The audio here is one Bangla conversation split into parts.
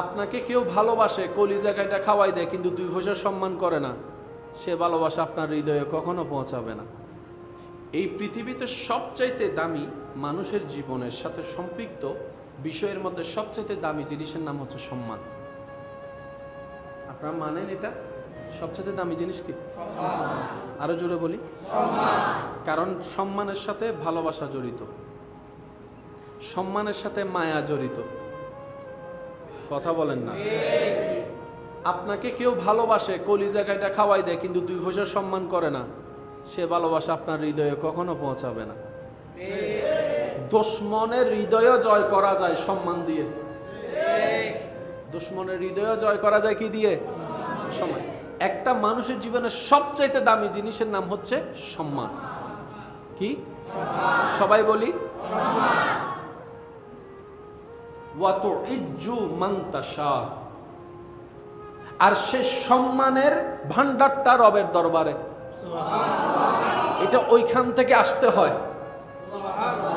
আপনাকে কেউ ভালোবাসে, কলিজা কাইটা খাওয়াই দেয়, কিন্তু 2 পয়সা সম্মান করে না, সে ভালোবাসা আপনার হৃদয়ে কখনো পৌঁছাবে না। এই পৃথিবীতে সবচাইতে দামি মানুষের জীবনের সাথে সম্পৃক্ত বিষয়ের মধ্যে সবচাইতে দামি জিনিসের নাম হচ্ছে সম্মান। আপনারা মানেন এটা? সবচাইতে দামি জিনিস কি? আরো জোরে বলি, কারণ সম্মানের সাথে ভালোবাসা জড়িত, সম্মানের সাথে মায়া জড়িত। কথা বলেন না? আপনাকে কেউ ভালোবাসে, কলিজা কাইটা খাওয়াই দেয়, কিন্তু 2 পয়সা সম্মান করে না, সে ভালোবাসা আপনার হৃদয়ে কখনো পৌঁছাবে না। দুশমনের হৃদয় জয় করা যায় সম্মান দিয়ে। দুশমনের হৃদয় জয় করা যায় কি দিয়ে? সম্মান। একটা মানুষের জীবনের সবচাইতে দামি জিনিসের নাম হচ্ছে সম্মান। কি? সবাই বলি, ওয়াতুইজ্জু মান তাশা। আর সে সম্মানের ভান্ডারটা রবের দরবারে, এটা ওইখান থেকে আসতে হয়,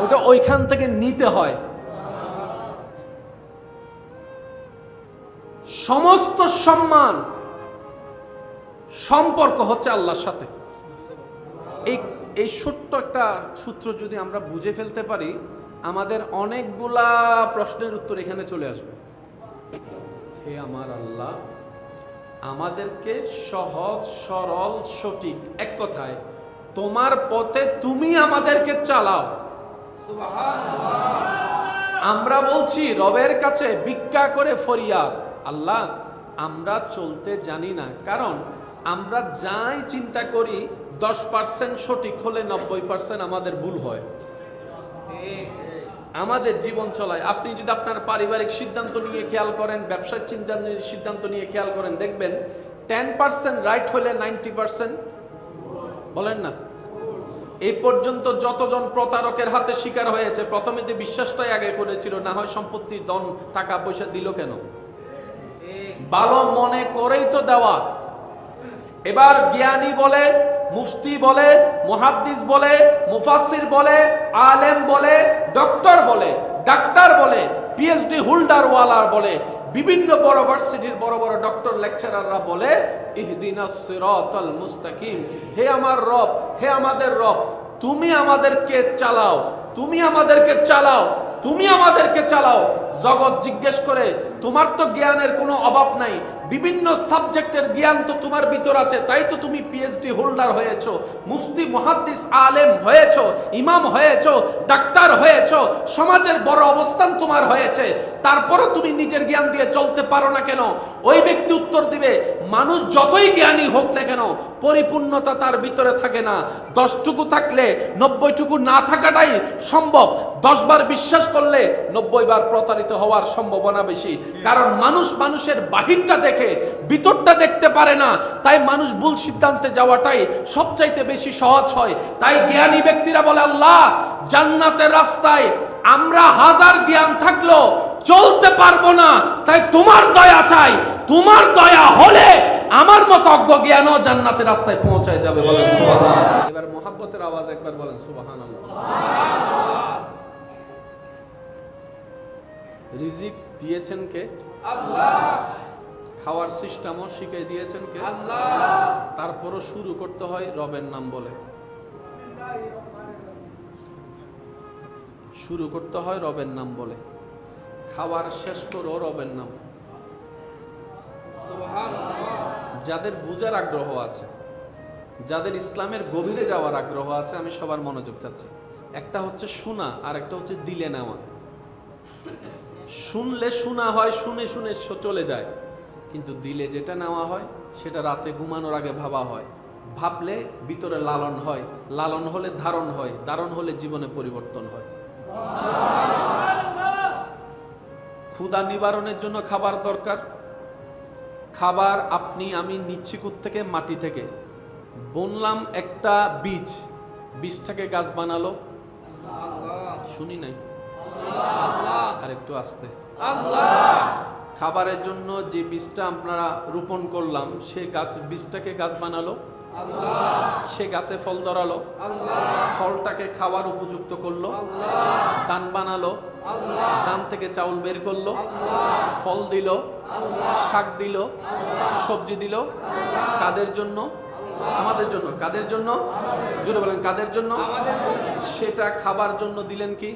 ওটা ওইখান থেকে নিতে হয়। সমস্ত সম্মান সম্পর্ক হচ্ছে আল্লাহর সাথে। এই ছোট্ট একটা সূত্র যদি আমরা বুঝে ফেলতে পারি, আমাদের অনেকগুলা প্রশ্নের উত্তর এখানে চলে আসবে। হে আমার আল্লাহ, আমাদেরকে সহজ সরল সঠিক, এক কথায় তোমার পথে তুমি আমাদেরকে চালাও। আমরা বলছি রবের কাছে ভিক্ষা করে ফরিয়াদ, আল্লাহ আমরা চলতে জানি না, কারণ আমরা যাই চিন্তা করি 10% সঠিক হলে 90% আমাদের ভুল হয় আমাদের জীবন চলায়। আপনি যদি আপনার পারিবারিক সিদ্ধান্ত নিয়ে খেয়াল করেন, ব্যবসার সিদ্ধান্ত নিয়ে খেয়াল করেন, দেখবেন 10% রাইট হলে 90% বলেন না। এই পর্যন্ত যতজন প্রতারকের হাতে শিকার হয়েছে, প্রথমে যে বিশ্বাসটাই আগে করেছিল, না হয় সম্পত্তির ধন টাকা পয়সা দিল কেন? ভালো মনে করেই তো দেওয়া। এবার জ্ঞানী বলে, মুফতি বলে, মুহাদ্দিস বলে, মুফাসসির বলে, আলেম বলে, ডক্টর বলে, ডাক্তার বলে, পিএইচডি হোল্ডার ওয়ালার বলে, বিভিন্ন বড় ভার্সিটির বড় বড় ডক্টর লেকচারাররা বলে ইহদিনাস সিরাতাল মুস্তাকিম। হে আমার রব, হে আমাদের রব, তুমি আমাদেরকে চালাও, তুমি আমাদেরকে চালাও, তুমি আমাদেরকে চালাও। জগৎ জিজ্ঞেস করে, তোমার তো জ্ঞানের কোনো অভাব নাই, বিভিন্ন সাবজেক্টের জ্ঞান তো তোমার ভিতর আছে, তাই তো তুমি পিএইচডি হোল্ডার হয়েছো, মুফতি মুহাদ্দিস আলেম হয়েছো, ইমাম হয়েছো, ডাক্তার হয়েছো, সমাজের বড় অবস্থান তোমার হয়েছে, তারপরও তুমি নিজের জ্ঞান দিয়ে চলতে পারো না কেন? ওই ব্যক্তি উত্তর দিবে, মানুষ যতই জ্ঞানী হোক না কেন, পরিপূর্ণতা তার ভিতরে থাকে না। 10টুকু থাকলে 90টুকু না থাকাটাই সম্ভব। 10 বার বিশ্বাস করলে 90 বার প্রতারিত হওয়ার সম্ভাবনা বেশি, কারণ মানুষ মানুষের বাহিরটা দেখে ভিতরটা দেখতে পারে না, তাই মানুষ ভুল সিদ্ধান্তে যাওয়াটাই সবচাইতে বেশি সহজ হয়। তাই জ্ঞানী ব্যক্তিরা বলে, আল্লাহ জান্নাতের রাস্তায় আমরা হাজার জ্ঞান থাকলেও চলতে পারবো না, তাই তোমার দয়া চাই, তোমার দয়া হলে আমার মতো অজ্ঞ জ্ঞানও জান্নাতের রাস্তায় পৌঁছায় যাবে। বলেন সুবহানাল্লাহ। এবার মুহাব্বতের আওয়াজ একবার বলেন সুবহানাল্লাহ। রিজিক দিয়েছেন কে? আল্লাহ। খাওয়ার সিস্টেমও শিখিয়ে দিয়েছেন কে? আল্লাহ। তারপরও শুরু করতে হয় রবের নাম বলে, শুরু করতে হয় রবের নাম বলে, খাওয়ার শেষ করো রবের নাম। যাদের বুঝার আগ্রহ আছে, যাদের ইসলামের গভীরে যাওয়ার আগ্রহ আছে, আমি সবার মনোযোগ চাচ্ছি। একটা হচ্ছে শোনা, আর একটা হচ্ছে দিলে নেওয়া। শুনলে শোনা হয়, শুনে শুনে চলে যায়, কিন্তু দিলে যেটা নেওয়া হয় সেটা রাতে ঘুমানোর আগে ভাবা হয়, ভাবলে ভিতরে লালন হয়, লালন হলে ধারণ হয়, ধারণ হলে জীবনে পরিবর্তন হয়। ক্ষুধা নিবারণের জন্য খাবার দরকার। খাবার আপনি আমি নিচ্ছি থেকে মাটি থেকে, বুনলাম একটা বীজ, বীজটাকে গাছ বানালো, শুনি নাই? আর একটু আস্তে। খাবারের জন্য যে বীজটা আপনারা রোপণ করলাম, সে গাছ, বীজটাকে গাছ বানালো সে গাছে ফল ধরালো, ফলটাকে খাওয়ার উপযুক্ত করলো, ধান বানালো, ধান থেকে চাউল বের করলো, ফল দিল, শাক দিল, সবজি দিল। কাদের জন্য? আমাদের জন্য। কাদের জন্য? জোরে বলেন, কাদের জন্য? সেটা খাবার জন্য দিলেন কি?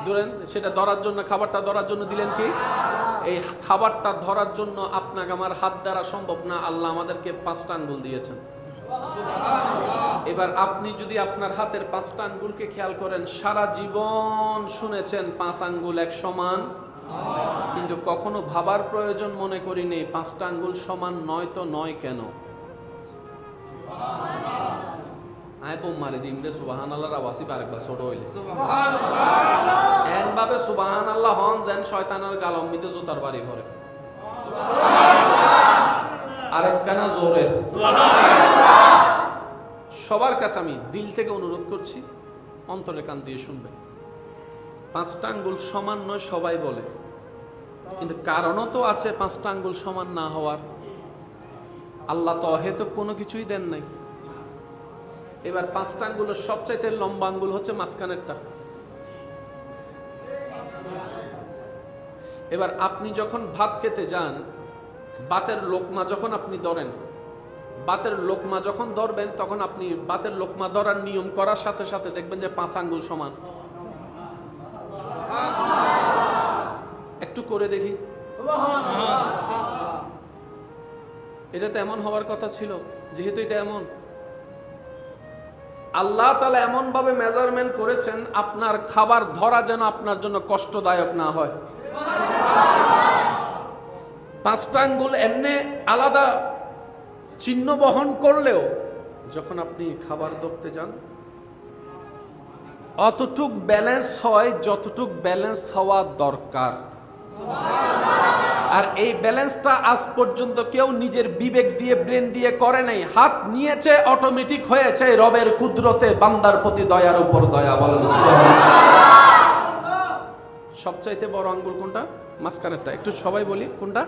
ধরেন সেটা ধরার জন্য, খাবারটা ধরার জন্য দিলেন কি? এই খাবারটা ধরার জন্য আপনাকে আমার হাত দ্বারা সম্ভব না, আল্লাহ আমাদেরকে 5টা আঙ্গুল দিয়েছেন। এবার আপনি যদি আপনার হাতের 5টা আঙ্গুলকে খেয়াল করেন, সারা জীবন শুনেছেন 5 আঙ্গুল এক সমান, কিন্তু কখনো ভাবার প্রয়োজন মনে করিনি 5টা আঙ্গুল সমান নয় তো নয় কেন? আয় বোম মারি দিম দে সুবহানাল্লাহর আওয়াজই আরেকবার ছোট হইলে এন ভাবে সুবহানাল্লাহ হন যেন শয়তানের গালম্বিতে জুতার বাড়ি ভরে। আরেকখানা জোরে সবার কাছে আমি দিল থেকে অনুরোধ করছি, অন্তরে কান দিয়ে শুনবেন। 5টা আঙ্গুল সমান নয় সবাই বলে, কিন্তু কারণও তো আছে 5টা আঙ্গুল সমান না হওয়ার। আল্লাহ তো অহেতুক কোনো কিছুই দেন নাই। এবার 5টা আঙ্গুলের সবচাইতে লম্বা আঙ্গুল হচ্ছে মাঝখানেরটা। এবার আপনি যখন ভাত খেতে যান, ভাতের লোকমা যখন আপনি ধরেন, ভাতের লোকমা যখন ধরবেন, তখন আপনি ভাতের লোকমা ধরার নিয়ম করার সাথে সাথে দেখবেন যে 5 আঙ্গুল সমান। একটু করে দেখি, এটা তো এমন হওয়ার কথা ছিল, যেহেতু এটা এমন, আল্লাহ তাআলা এমন ভাবে মেজারমেন্ট করেছেন আপনার খাবার ধরা যেন আপনার জন্য কষ্টদায়ক না হয়। 5টা আঙ্গুল এমনি আলাদা চিহ্ন বহন করলেও যখন আপনি খাবার ধরতে যান, অতটুক ব্যালেন্স হয় যতটুক ব্যালেন্স হওয়া দরকার। আর এই ব্যালেন্সটা আজ পর্যন্ত কেউ নিজের বিবেক দিয়ে, ব্রেন দিয়ে করে নাই। হাত নিয়েছে, অটোমেটিক হয়েছে রবের কুদরতে, বান্দার প্রতি দয়ার উপর দয়া। বলেন সবচাইতে বড় আঙ্গুল কোনটা? মাঝখানেরটা। একটু সবাই বলি কোনটা?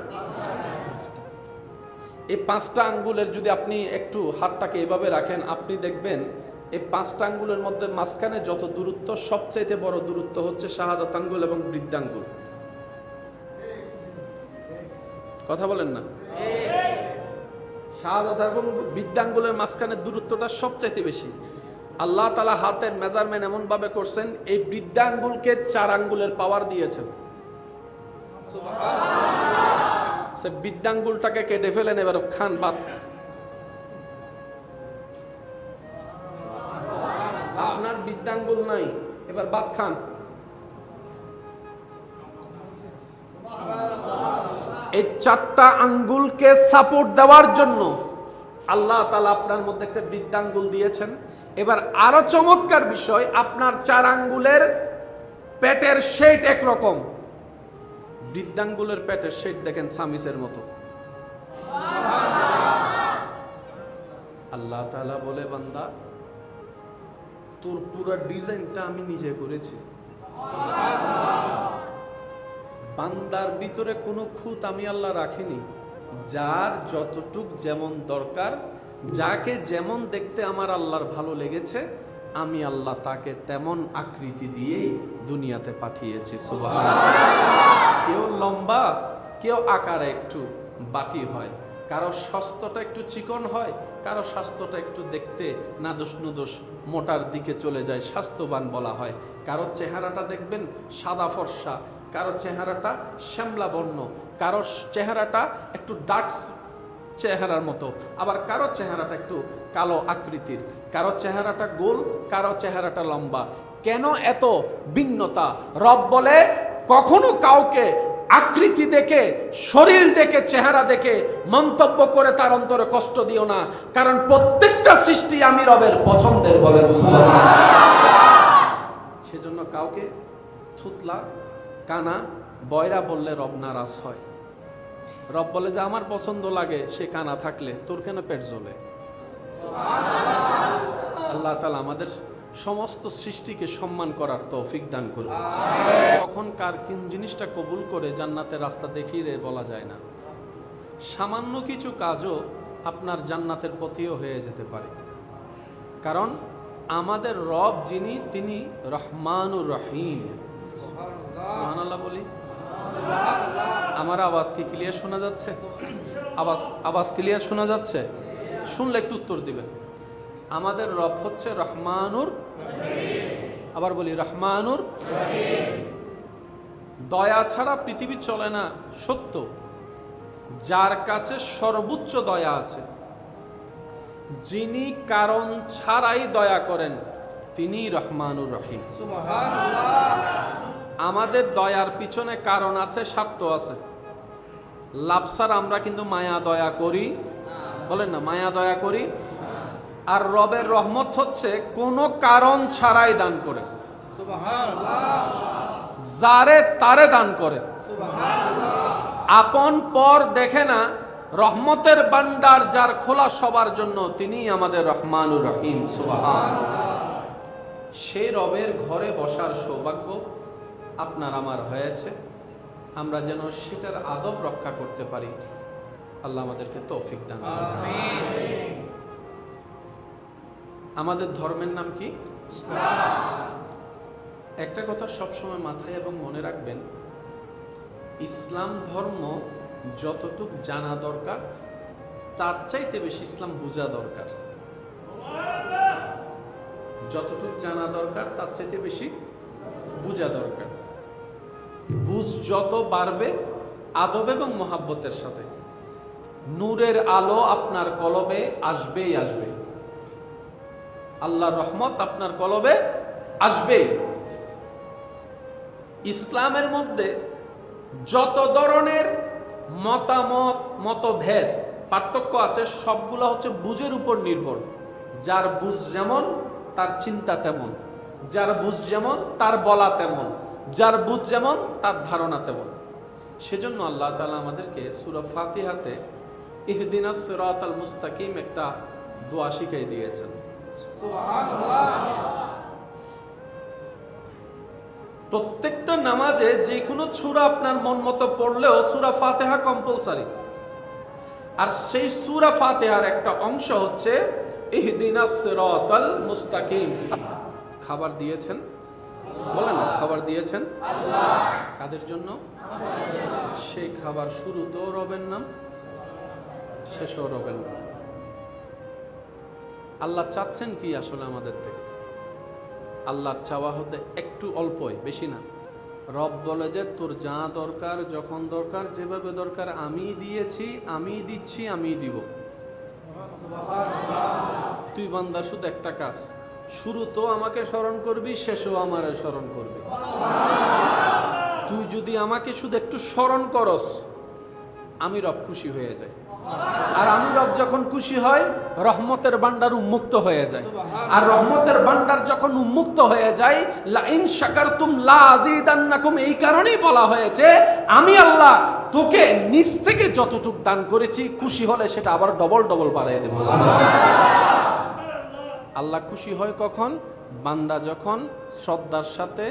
এই 5টা আঙ্গুলের যদি আপনি একটু হাতটাকে এভাবে রাখেন, আপনি দেখবেন এই 5টা আঙ্গুলের মধ্যে মাঝখানে যত দূরত্ব, সবচাইতে বড় দূরত্ব হচ্ছে শাহাদাত আঙ্গুল এবং বৃদ্ধাঙ্গুল। কথা বলেন না? শাহাদাত এবং বৃদ্ধাঙ্গুলের মাঝখানে দূরত্বটা সবচাইতে বেশি। আল্লাহ তাআলা হাতের মেজারমেন্ট এমন ভাবে করছেন, এই বৃদ্ধাঙ্গুলকে 4 আঙ্গুলের পাওয়ার দিয়েছেন। সে বৃদ্ধাঙ্গুলটাকে কেটে ফেলেন, এবার খান ভাত। আপনার বৃদ্ধাঙ্গুল নাই, এবার ভাত খান। এই 4টা আঙ্গুলকে সাপোর্ট দেওয়ার জন্য আল্লাহ তাআলা আপনার মধ্যে একটা বৃদ্ধাঙ্গুল দিয়েছেন। এবার আরো চমৎকার বিষয়, আপনার 4 আঙ্গুলের পেটের শেপ একরকম, বৃদ্ধাঙ্গুলের পেটের শেপ দেখেন সামিসের মতো। আল্লাহ তাআলা বলে, বান্দা তোর পুরো ডিজাইনটা আমি নিজে করেছি। বান্দার ভিতরে কোনো খুঁত আমি আল্লাহ রাখিনি। যার যতটুক যেমন দরকার, যাকে যেমন দেখতে আমার আল্লাহর ভালো লেগেছে, আমি আল্লাহ তাকে তেমন আকৃতি দিয়েই দুনিয়াতে পাঠিয়েছি। সুবহানাল্লাহ। কেউ লম্বা, কেউ আকারে একটু বাটি হয়, কারো স্বাস্থ্যটা একটু চিকন হয়, কারো স্বাস্থ্যটা একটু দেখতে নাদোষ নুদোষ মোটার দিকে চলে যায়, স্বাস্থ্যবান বলা হয়। কারো চেহারাটা দেখবেন সাদা ফর্সা, কারো চেহারাটা শ্যামলা বর্ণ, কারো চেহারাটা একটু ডার্ক চেহারার মতো, আবার কারো চেহারাটা একটু কালো আকৃতির, কারো চেহারাটা গোল, কারো চেহারাটা লম্বা। কেন এত ভিন্নতা? রব বলে, কখনো কাউকে আকৃতি দেখে, শরীর দেখে, চেহারা দেখে মন্তব্য করে তার অন্তরে কষ্ট দিও না, কারণ প্রত্যেকটা সৃষ্টি আমি রবের পছন্দের। বলেন সেজন্য কাউকে থুতলা, কানা, বয়রা বললে রব নারাজ হয়। রব বলে যে আমার পছন্দ লাগে সে কানা থাকলে, তোর কেন পেট জ্বলে? আল্লাহ তাআলা আমাদের সমস্ত সৃষ্টিকে সম্মান করার তৌফিক দান করুন। কখন কার কোন জিনিসটা কবুল করে জান্নাতের রাস্তা দেখিয়ে দেয় বলা যায় না। সামান্য কিছু কাজও আপনার জান্নাতের পথেও হয়ে যেতে পারে। কারণ আমাদের রব যিনি, তিনি রহমানুর রহিম। সুবহানাল্লাহ বলি। আমার আওয়াজ কি ক্লিয়ার শোনা যাচ্ছে? আওয়াজ ক্লিয়ার শোনা যাচ্ছে? শুনলে একটু উত্তর দিবেন। আমাদের রব হচ্ছে রহমানুর, আবার বলি রহমানুর। দয়া ছাড়া পৃথিবী চলে না, সত্য। যার কাছে সর্বোচ্চ দয়া আছে, যিনি কারণ ছাড়াই দয়া করেন, তিনি রহমানুর রহিম। আমাদের দয়ার পিছনে কারণ আছে, স্বার্থ আছে। লাভ ছাড়া আমরা কিন্তু মায়া দয়া করি, বলেন না, মায়া দয়া করি। আর রবের রহমত হচ্ছে কোনো কারণ ছাড়াই দান করে, যারে তারে দান করে, আপন পর দেখে না। রহমতের ভান্ডার যার খোলা সবার জন্য, তিনি আমাদের রহমানুর রহিম। সুবহানাল্লাহ। সেই রবের ঘরে বসার সৌভাগ্য আপনার আমার হয়েছে। আমরা যেন সেটার আদব রক্ষা করতে পারি। আল্লাহ আমাদেরকে তৌফিক দান করুন। আমাদের ধর্মের নাম কি? একটা কথা সবসময় মাথায় এবং মনে রাখবেন, ইসলাম ধর্ম যতটুক জানা দরকার, তার চাইতে বেশি ইসলাম বোঝা দরকার। যতটুক জানা দরকার, তার চাইতে বেশি বোঝা দরকার। বুঝ যত বাড়বে আদব এবং মহাব্বতের সাথে, নূরের আলো আপনার কলবে আসবেই আসবে। আল্লাহর রহমত আপনার কলবে আসবেই। ইসলামের মধ্যে যত ধরনের মতামত, মতভেদ, পার্থক্য আছে, সবগুলো হচ্ছে বুঝের উপর নির্ভর। যার বুঝ যেমন তার চিন্তা তেমন, যার বুঝ যেমন তার বলা তেমন, যার বুঝ যেমন তার ধারণা তেমন। সেজন্য আল্লাহ তাআলা আমাদেরকে সূরা ফাতিহাতে ইহদিনাস সিরাতাল মুস্তাকিম একটা দোয়া শিখিয়ে দিয়েছেন। সুবহানাল্লাহ। প্রত্যেকটা নামাজে যে কোনো সূরা আপনার মন মতো পড়লেও সূরা ফাতিহা কম্পালসারি। আর সেই সূরা ফাতিহার একটা অংশ হচ্ছে ইহদিনাস সিরাতাল মুস্তাকিম। খাবার দিয়েছেন, বলেন না, খাবার দিয়েছেন আল্লাহ। কাদের জন্য? সেই খাবার শুরুতেও রবের নাম, শেষেও রবের নাম। আল্লাহ চাচ্ছেন কি আসলে আমাদের থেকে? আল্লাহর চাওয়া হতে একটু অল্পই, বেশি না। রব বলে যে তোর যা দরকার, যখন দরকার, যেভাবে দরকার আমি দিয়েছি, আমি দিচ্ছি, আমি দিব। তুই বান্দার শুধু একটা কাজ, শুরুতেও আমাকে স্মরণ করবি, শেষেও আমারে স্মরণ করবি। তুই যদি আমাকে শুধু একটু স্মরণ করস, আমি রব খুশি হয়ে যাই। আর আমি রব যখন খুশি হয়, রহমতের ভান্ডার উন্মুক্ত হয়ে যায়। আর রহমতের ভান্ডার যখন উন্মুক্ত হয়ে যায়, লা ইন শাকারতুম লা আযীদান্নাকুম, এই কারণেই বলা হয়েছে আমি আল্লাহ তোকে নিজ থেকে যতটুকু দান করেছি, খুশি হলে সেটা আবার ডবল ডবল বাড়ায় দেব। আল্লাহ খুশি হয় কখন? বান্দা যখন শ্রদ্ধার সাথে,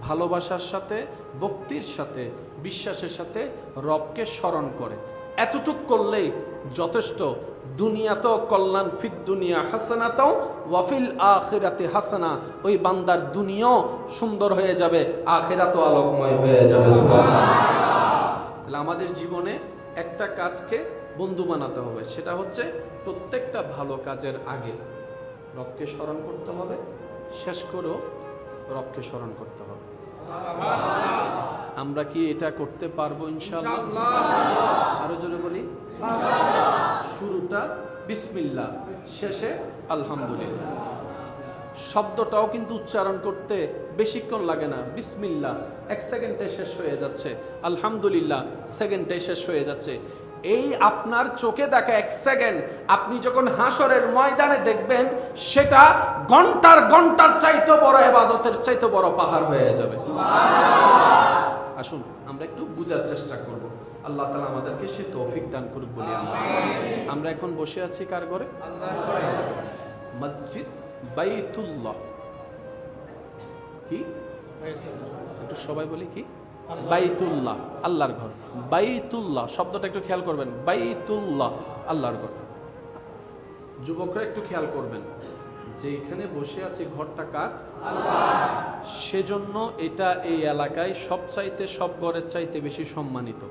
ভালোবাসার সাথে, ভক্তির সাথে, বিশ্বাসের সাথে রবকে স্মরণ করে। এতটুক করলেই যথেষ্ট। দুনিয়াতেও কল্যাণ, ফিদ দুনিয়া হাসানাতাও ওয়া ফিল আখিরাতি হাসানা। ওই বান্দার দুনিয়াও সুন্দর হয়ে যাবে, আখিরাতও আলোকময় হয়ে যাবে। সুবহানাল্লাহ। তাহলে আমাদের জীবনে একটা কাজকে বন্ধু বানাতে হবে, সেটা হচ্ছে প্রত্যেকটা ভালো কাজের আগে রবকে স্মরণ করতে হবে, শেষ করেও রবকে স্মরণ করতে হবে। আমরা কি এটা করতে পারবো ইনশাআল্লাহ? আরো জোরে বলি, শুরুটা বিসমিল্লাহ, শেষে আলহামদুলিল্লাহ। শব্দটাও কিন্তু উচ্চারণ করতে বেশিক্ষণ লাগে না। বিসমিল্লাহ 1 সেকেন্ডে শেষ হয়ে যাচ্ছে, আলহামদুলিল্লাহ সেকেন্ডে শেষ হয়ে যাচ্ছে। এই আপনার চোখে দেখা 1 সেকেন্ড আপনি যখন হাসরের ময়দানে দেখবেন, সেটা ঘন্টার ঘন্টার চাইতে বড় ইবাদতের চাইতে বড় পাহাড় হয়ে যাবে। সুবহানাল্লাহ। আসুন আমরা একটু বুঝার চেষ্টা করব। আল্লাহ তাআলা আমাদেরকে সে তৌফিক দান করুক বলি আমরা এখন বসে আছি কার ঘরে? আল্লাহর ঘরে। মসজিদ বাইতুল্লাহ। কি একটু সবাই বলি কি? বাইতুল্লাহ, আল্লাহর ঘর। বাইতুল্লাহ শব্দটা একটু খেয়াল করবেন। বাইতুল্লাহ, আল্লাহর ঘর। যুবকরা একটু খেয়াল করবেন যে এখানে বসে আছে ঘরটা কার? সেজন্য এটা এই এলাকায় সবচাইতে সব ঘরের চাইতে বেশি সম্মানিত।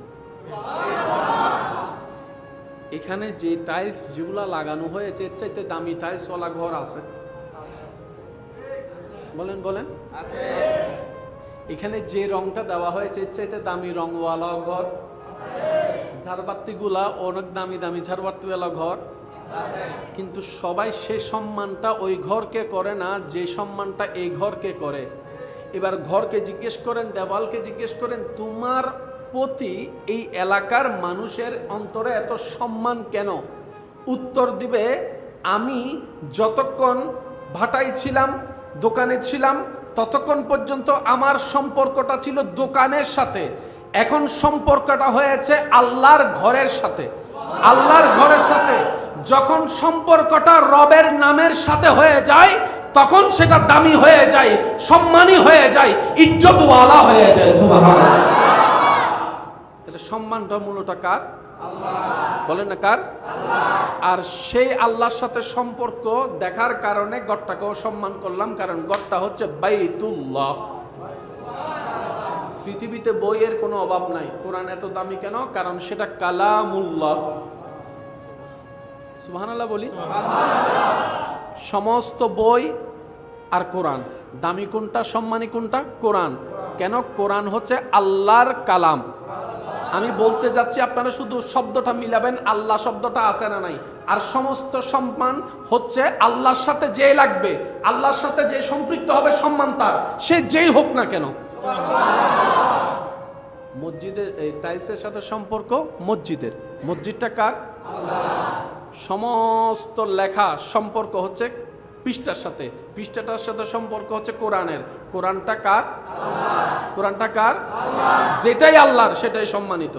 এখানে যে টাইলস যেগুলা লাগানো হয়েছে এর চাইতে দামি টাইলস ওয়ালা ঘর আছে? বলেন বলেন। এখানে যে রংটা দেওয়া হয়েছে এর চাইতে দামি রংওয়ালা ঘর? ঝাড়বাতিগুলা অনেক দামি দামি ঝাড়বাতিওয়ালা ঘর, কিন্তু সবাই সে সম্মানটা ওই ঘরকে করে না যে সম্মানটা এই ঘরকে করে। এবার ঘরকে জিজ্ঞেস করেন, দেওয়ালকে জিজ্ঞেস করেন, তোমার প্রতি এই এলাকার মানুষের অন্তরে এত সম্মান কেন? উত্তর দিবে, আমি যতক্ষণ ভাটায় ছিলাম, দোকানে ছিলাম, ততক্ষণ পর্যন্ত আমার সম্পর্কটা ছিল দোকানের সাথে, এখন সম্পর্কটা হয়েছে আল্লাহর ঘরের সাথে। আল্লাহর ঘরের সাথে যখন সম্পর্কটা রবের নামের সাথে হয়ে যায় তখন সেটা দামি হয়ে যায়, সম্মানী হয়ে যায়, ইজ্জতওয়ালা হয়ে যায়। সুবহানাল্লাহ। তাহলে সম্মানটা মূলত কার? আল্লাহ। বলেন না কার? আল্লাহ। আর সেই আল্লাহর সাথে সম্পর্ক দেখার কারণে গড়টাকেও সম্মান করলাম, কারণ গড়টা হচ্ছে বাইতুল্লাহ। পৃথিবীতে বইয়ের কোনো অভাব নাই, কোরআন এত দামি কেন? কারণ সেটা কালামুল্লাহ। সুবহানাল্লাহ বলি। সমস্ত বই আর কোরআন, দামি কোনটা, সম্মানী কোনটা? কোরআন। কেন? কোরআন হচ্ছে আল্লাহর কালাম। আমি বলতে যাচ্ছি, আপনারা শুধু শব্দটা মিলাবেন, আল্লাহ শব্দটা আছে না নাই। আর সমস্ত সম্মান হচ্ছে আল্লাহর সাথে যে লাগবে, আল্লাহর সাথে যে সম্পৃক্ত হবে সম্মান তার, সে যেই হোক না কেন। মসজিদের এই টাইলসের সাথে সম্পর্ক মসজিদের, মসজিদটা কার? আল্লাহ। সমস্ত লেখা সম্পর্ক হচ্ছে পৃষ্ঠার সাথে, পৃষ্ঠাটার সাথে সম্পর্ক হচ্ছে কোরআনের, কোরআনটা কার? আল্লাহ। কোরআনটা কার? আল্লাহ। যেটাই আল্লাহর সেটাই সম্মানিত,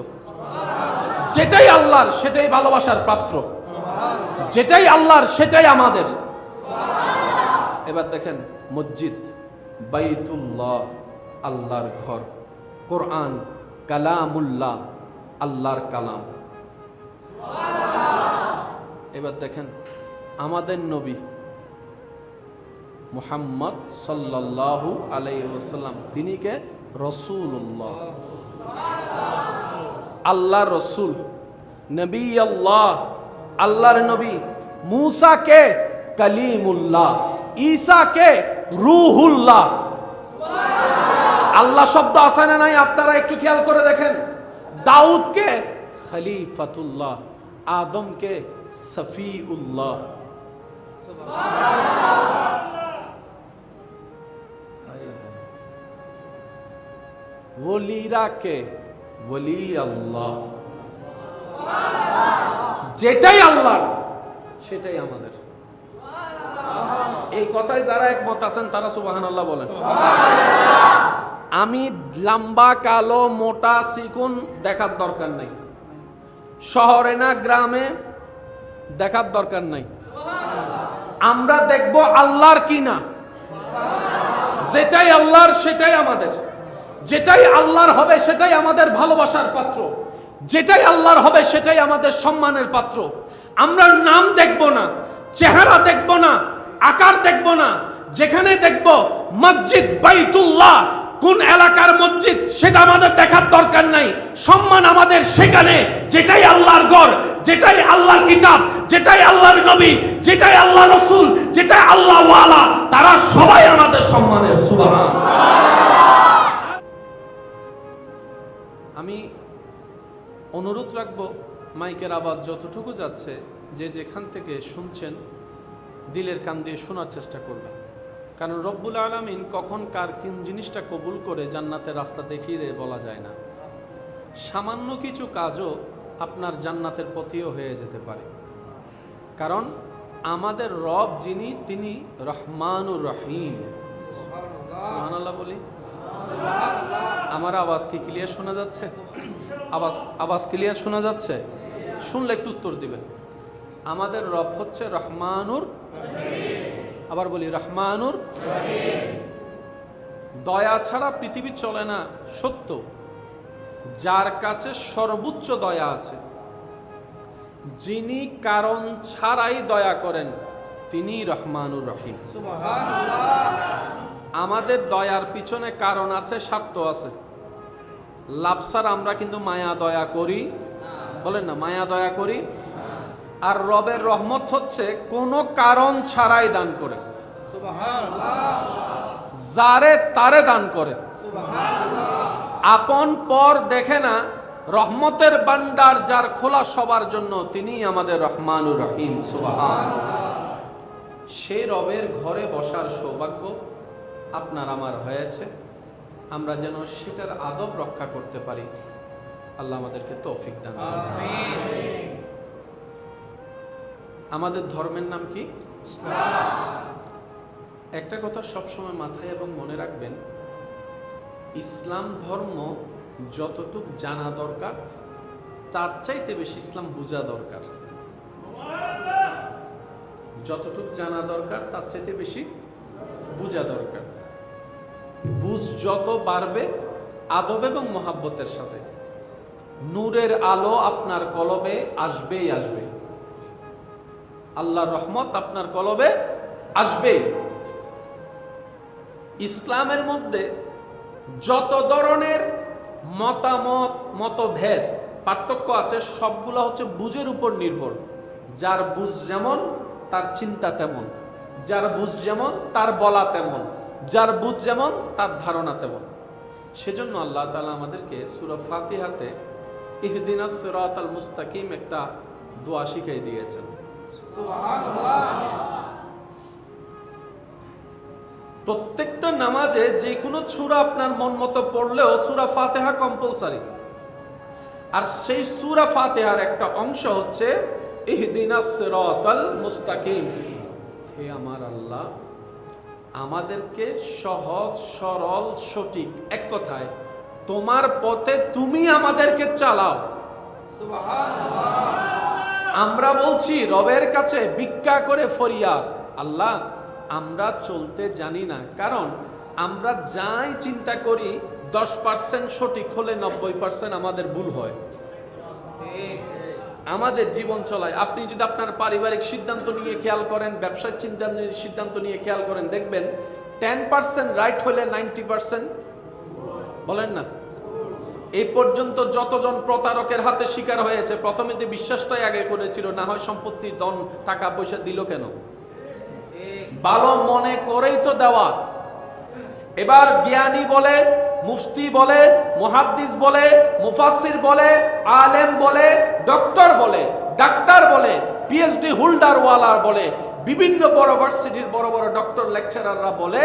যেটাই আল্লাহর সেটাই ভালোবাসার পাত্র, যেটাই আল্লাহর সেটাই আমাদের। এবার দেখেন, মসজিদ বাইতুল্লাহ, আল্লাহর ঘর, কোরআন কালামুল্লাহ, আল্লাহর কালাম। এবার দেখেন, আমাদের নবী মুহাম্মদ সাল্লাল্লাহু আলাইহি ওয়াসাল্লাম, তিনি কে? রাসূলুল্লাহ, আল্লাহর রাসূল, নবী আল্লাহ, আল্লাহর নবী। মূসা কে? কালিমুল্লাহ। ঈসা কে? রূহুল্লাহ। আল্লাহ শব্দ আছে না নাই? আপনারা একটু খেয়াল করে দেখেন। দাউদ কে? খলিফাতুল্লাহ। আদম কে? সফিউল্লাহ। ওলিরা কে? ওলি আল্লাহ। যেটাই আল্লাহ সেটাই আমাদের। এই কথায় যারা একমত আছেন তারা সুবহানাল্লাহ বলেন। আমি লম্বা, কালো, মোটা, চিকুন দেখার দরকার নাই, শহরে না গ্রামে দেখার দরকার নাই। আমরা দেখব আল্লাহর কিনা। যেটাই আল্লাহর সেটাই আমাদের, যেটাই আল্লাহর হবে সেটাই আমাদের ভালোবাসার পাত্র, যেটাই আল্লাহর হবে সেটাই আমাদের সম্মানের পাত্র। আমরা নাম দেখব না, চেহারা দেখব না, আকার দেখব না। যেখানে দেখব মসজিদ বাইতুল্লাহ, কোন এলাকার মসজিদ সেটা আমাদের দেখার দরকার নাই। সম্মান আমাদের সেখানে যেটাই আল্লাহর ঘর, যেটাই আল্লাহর কিতাব, যেটাই আল্লাহর নবী, যেটাই আল্লাহ রাসূল, যেটাই আল্লাহ ওয়ালা, তারা সবাই আমাদের সম্মানের। সুবহানাল্লাহ। আমি অনুরোধ রাখবো, মাইকের আওয়াজ যতটুকু যাচ্ছে, যে যেখান থেকে শুনছেন দিলের কান দিয়ে শোনার চেষ্টা করবেন। কারণ রব্বুল আলামিন কখন কার কোন জিনিসটা কবুল করে জান্নাতের রাস্তা দেখিয়ে দেয় বলা যায় না। সামান্য কিছু কাজও আপনার জান্নাতের পথেও হয়ে যেতে পারে। কারণ আমাদের রব যিনি, তিনি রহমানুর রহিম। সুবহানাল্লাহ বলি। আমার আওয়াজ কি ক্লিয়ার শোনা যাচ্ছে? আওয়াজ ক্লিয়ার শোনা যাচ্ছে? শুনলে একটু উত্তর দিবেন। আমাদের রব হচ্ছে রহমানুর, আবার বলি রহমানুর। দয়া ছাড়া পৃথিবী চলে না, সত্য। যার কাছে সর্বোচ্চ দয়া আছে, যিনি কারণ ছাড়াই দয়া করেন তিনি রহমানুর রহিম। আমাদের দয়ার পিছনে কারণ আছে, স্বার্থ আছে। লাভসার আমরা কিন্তু মায়া দয়া করি, বলেন না, মায়া দয়া করি। আর রবের রহমত হচ্ছে কোনো কারণ ছাড়াই দান করে, যারে তারে দান করে, আপন পর দেখে না। রহমতের ভান্ডার যার খোলা সবার জন্য, তিনি আমাদের রহমানুর রহিম। সুবহানাল্লাহ। সেই রবের ঘরে বসার সৌভাগ্য আপনার আমার হয়েছে, আমরা যেন সেটার আদব রক্ষা করতে পারি। আল্লাহ আমাদেরকে তৌফিক দান করুন। আমিন। আমাদের ধর্মের নাম কি? একটা কথা সবসময় মাথায় এবং মনে রাখবেন, ইসলাম ধর্ম যতটুক জানা দরকার তার চাইতে বেশি ইসলাম বোঝা দরকার। যতটুক জানা দরকার তার চাইতে বেশি বোঝা দরকার। বুঝ যত বাড়বে আদব এবং মহাব্বতের সাথে, নূরের আলো আপনার কলবে আসবেই আসবে, আল্লাহর রহমত আপনার কলবে আসবেই। ইসলামের মধ্যে যত ধরনের মতামত, মতভেদ, পার্থক্য আছে, সবগুলো হচ্ছে বুঝের উপর নির্ভর। যার বুঝ যেমন তার চিন্তা তেমন, যার বুঝ যেমন তার বলা তেমন, যার বুঝ যেমন তার ধারণা তেমন। সেজন্য আল্লাহ তাআলা আমাদেরকে সূরা ফাতিহাতে ইহদিনাস সিরাতাল মুস্তাকিম একটা দোয়া শিখিয়ে দিয়েছেন। প্রত্যেকটা নামাজে যে কোনো সূরা আপনার মন মতো পড়লেও সূরা ফাতিহা কম্পালসারি। আর সেই সূরা ফাতিহার একটা অংশ হচ্ছে ইহদিনাস সিরাতাল মুস্তাকিম। হে আমার আল্লাহ, আমাদেরকে সহজ সরল সঠিক, এক কথায় তোমার পথে তুমি আমাদেরকে চালাও। আমরা বলছি রবের কাছে ভিক্ষা করে ফরিয়াদ, আল্লাহ আমরা চলতে জানি না, কারণ আমরা যাই চিন্তা করি 10% সঠিক হলে 90% আমাদের ভুল হয় আমাদের জীবন চলায়। আপনি যদি আপনার পারিবারিক সিদ্ধান্ত নিয়ে খেয়াল করেন, ব্যবসার সিদ্ধান্ত নিয়ে খেয়াল করেন, দেখবেন 10% রাইট হলে 90% বলেন না। এই পর্যন্ত যতজন প্রতারকের হাতে শিকার হয়েছে, প্রথমে যে বিশ্বাসটাই আগে করেছিল, না হয় সম্পত্তির ধন টাকা পয়সা দিল কেন, ভালো মনে করেই তো দেওয়া। এবার জ্ঞানী বলে, মুফতি বলে, মুহাদ্দিস বলে, মুফাসসির বলে, আলেম বলে, ডক্টর বলে, ডাক্তার বলে, পিএইচডি হোল্ডার ওয়ালার বলে, বিভিন্ন বড় ভার্সিটির বড় বড় ডক্টর লেকচারাররা বলে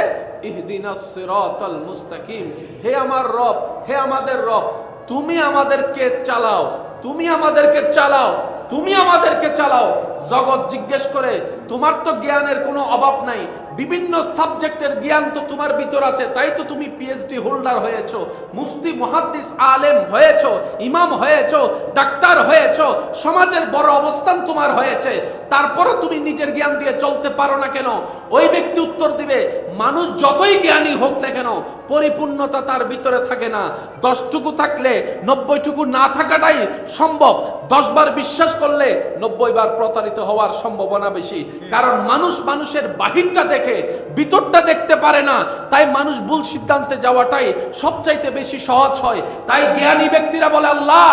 ইহদিনাস সিরাতাল মুস্তাকিম। হে আমার রব, হে আমাদের রব, তুমি আমাদেরকে চালাও, তুমি আমাদেরকে চালাও, তুমি আমাদেরকে চালাও। জগৎ জিজ্ঞেস করে, তোমার তো জ্ঞানের কোনো অভাব নাই, বিভিন্ন সাবজেক্টের জ্ঞান তো তোমার ভিতর আছে, তাই তো তুমি পিএইচডি হোল্ডার হয়েছো, মুফতি মুহাদ্দিস আলেম হয়েছো, ইমাম হয়েছো, ডাক্তার হয়েছো, সমাজের বড় অবস্থান তোমার হয়েছে, তারপরও তুমি নিজের জ্ঞান দিয়ে চলতে পারো না কেন? ওই ব্যক্তি উত্তর দিবে, মানুষ যতই জ্ঞানী হোক না কেন, পরিপূর্ণতা তার ভিতরে থাকে না। 10টুকু থাকলে 90টুকু না থাকাটাই সম্ভব। 10 বার বিশ্বাস করলে 90 বার প্রতারিত হওয়ার সম্ভাবনা বেশি। কারণ মানুষ মানুষের বাহিরটা দেখে, ভিতরটা দেখতে পারে না, তাই মানুষ ভুল সিদ্ধান্তে যাওয়াটাই সবচাইতে বেশি সহজ হয়। তাই জ্ঞানী ব্যক্তিরা বলে, আল্লাহ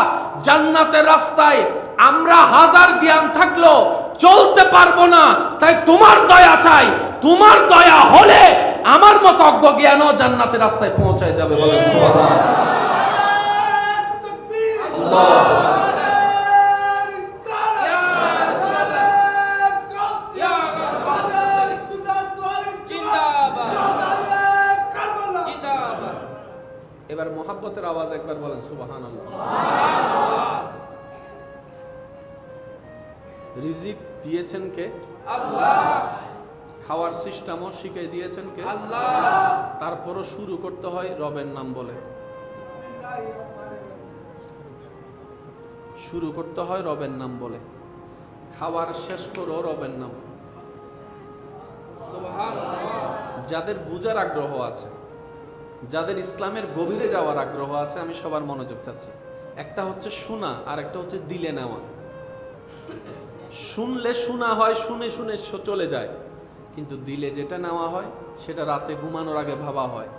জান্নাতের রাস্তায় আমরা হাজার জ্ঞান থাকলেও চলতে পারবো না, তাই তোমার দয়া চাই। তোমার দয়া হলে আমার মতো অজ্ঞ জ্ঞানও জান্নাতের রাস্তায় পৌঁছায় যাবে। বলেন সুবহানাল্লাহ। এবার মোহাব্বতের আওয়াজ একবার বলেন সুবহানাল্লাহ। রিজিক দিয়েছেন কে? আল্লাহ। খাওয়ার সিস্টেমও শিখিয়ে দিয়েছেন কে? আল্লাহ। তারপরও শুরু করতে হয় রবের নাম বলে, শুরু করতে হয় রবের নাম বলে, খাওয়ার শেষ করো রবের নাম। সুবহানাল্লাহ। যাদের বুঝার আগ্রহ আছে, যাদের ইসলামের গভীরে যাওয়ার আগ্রহ আছে, আমি সবার মনোযোগ চাচ্ছি। একটা হচ্ছে শোনা, আর একটা হচ্ছে দিলে নেওয়া। শুনলে শোনা হয়, শুনে শুনে চলে যায়, কিন্তু দিলে যেটা নেওয়া হয় সেটা রাতে ঘুমানোর আগে ভাবা হয়,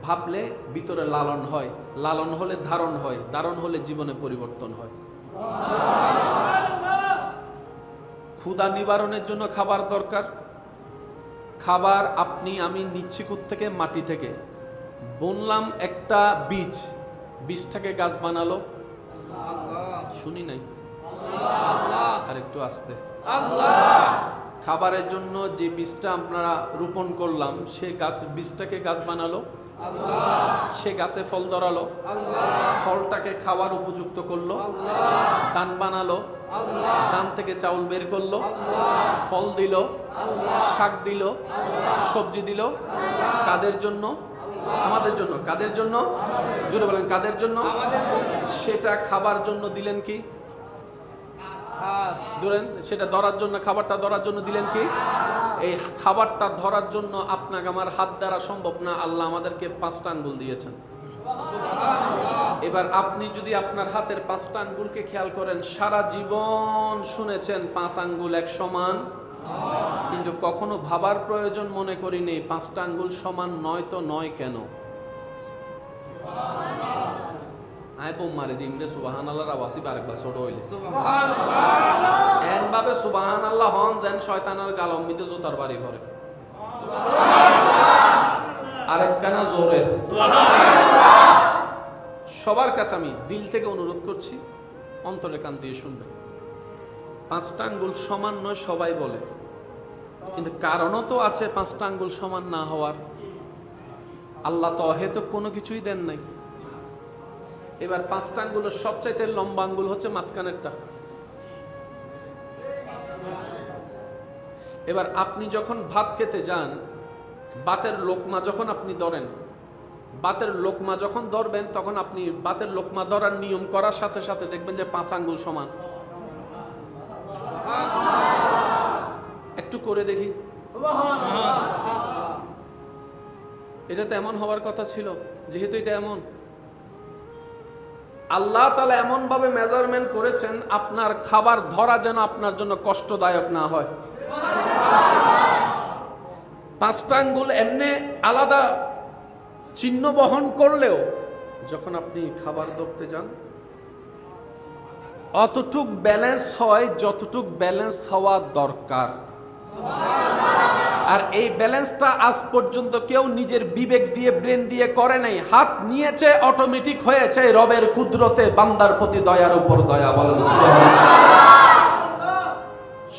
ভাবলে ভিতরে লালন হয়, লালন হলে ধারণ হয়, ধারণ হলে জীবনে পরিবর্তন হয়। ক্ষুধা নিবারণের জন্য খাবার দরকার। খাবার আপনি আমি নিচ্ছি থেকে মাটি থেকে, বুনলাম একটা বীজ, বীজটাকে গাছ বানালো, শুনি নাই আর একটু আসতে, খাবারের জন্য যে বীজটা আপনারা রোপণ করলাম সে গাছ, বীজটাকে গাছ বানালো, সে গাছে ফল ধরালো, ফলটাকে খাওয়ার উপযুক্ত করলো, ধান বানালো, ধান থেকে চাউল বের করলো, ফল দিল, শাক দিল, সবজি দিল। কাদের জন্য? আমাদের জন্য। কাদের জন্য? জোরে বলেন, কাদের জন্য? সেটা খাবার জন্য দিলেন কি? ধরেন সেটা ধরার জন্য, খাবারটা ধরার জন্য দিলেন কি? এই খাবারটা ধরার জন্য আপনাকে আমার হাত দ্বারা সম্ভব না, আল্লাহ আমাদেরকে 5টা আঙ্গুল দিয়েছেন। এবার আপনি যদি আপনার হাতের 5টা আঙ্গুলকে খেয়াল করেন, সারা জীবন শুনেছেন 5 আঙ্গুল এক সমান, কিন্তু কখনো ভাবার প্রয়োজন মনে করিনি 5টা আঙ্গুল সমান নয়, তো নয় কেন? আয় বোম মারে দিন দে সুবহানাল্লাহর আওয়াজই আরেকবার ছোট হইলে এন ভাবে সুবহানাল্লাহ হন যেন শয়তানের গালম মিতে জুতার বাড়ি করে। আরেকখানা জোরে সবার কাছে আমি দিল থেকে অনুরোধ করছি, অন্তরে কান দিয়ে শুনবেন। 5টা আঙ্গুল সমান নয় সবাই বলে, কিন্তু কারণও তো আছে 5টা আঙ্গুল সমান না হওয়ার। আল্লাহ তো অহেতুক কোনো কিছুই দেন নাই। এবার 5টা আঙ্গুলের সবচাইতে লম্বা আঙ্গুল হচ্ছে মাঝখানেরটা। এবার আপনি যখন ভাত খেতে যান, বাতের লোকমা যখন আপনি ধরেন, বাতের লোকমা যখন ধরবেন, তখন আপনি বাতের লোকমা ধরার নিয়ম করার সাথে সাথে দেখবেন যে 5 আঙ্গুল সমান। একটু করে দেখি, এটা তো এমন হওয়ার কথা ছিল, যেহেতু এটা এমন, আল্লাহ তাআলা এমন ভাবে মেজারমেন্ট করেছেন আপনার খাবার ধরা যেন আপনার জন্য কষ্টদায়ক না হয়। 5টা আঙ্গুল এমনি আলাদা চিহ্ন বহন করলেও যখন আপনি খাবার ধরতে যান অতটুক ব্যালেন্স হয় যতটুক ব্যালেন্স হওয়া দরকার। আর এই ব্যালেন্সটা আজ পর্যন্ত কেউ নিজের বিবেক দিয়ে, ব্রেন দিয়ে করে নাই। হাত নিয়েছে, অটোমেটিক হয়েছে রবের কুদরতে, বান্দার প্রতি দয়ার উপর দয়া। বলেন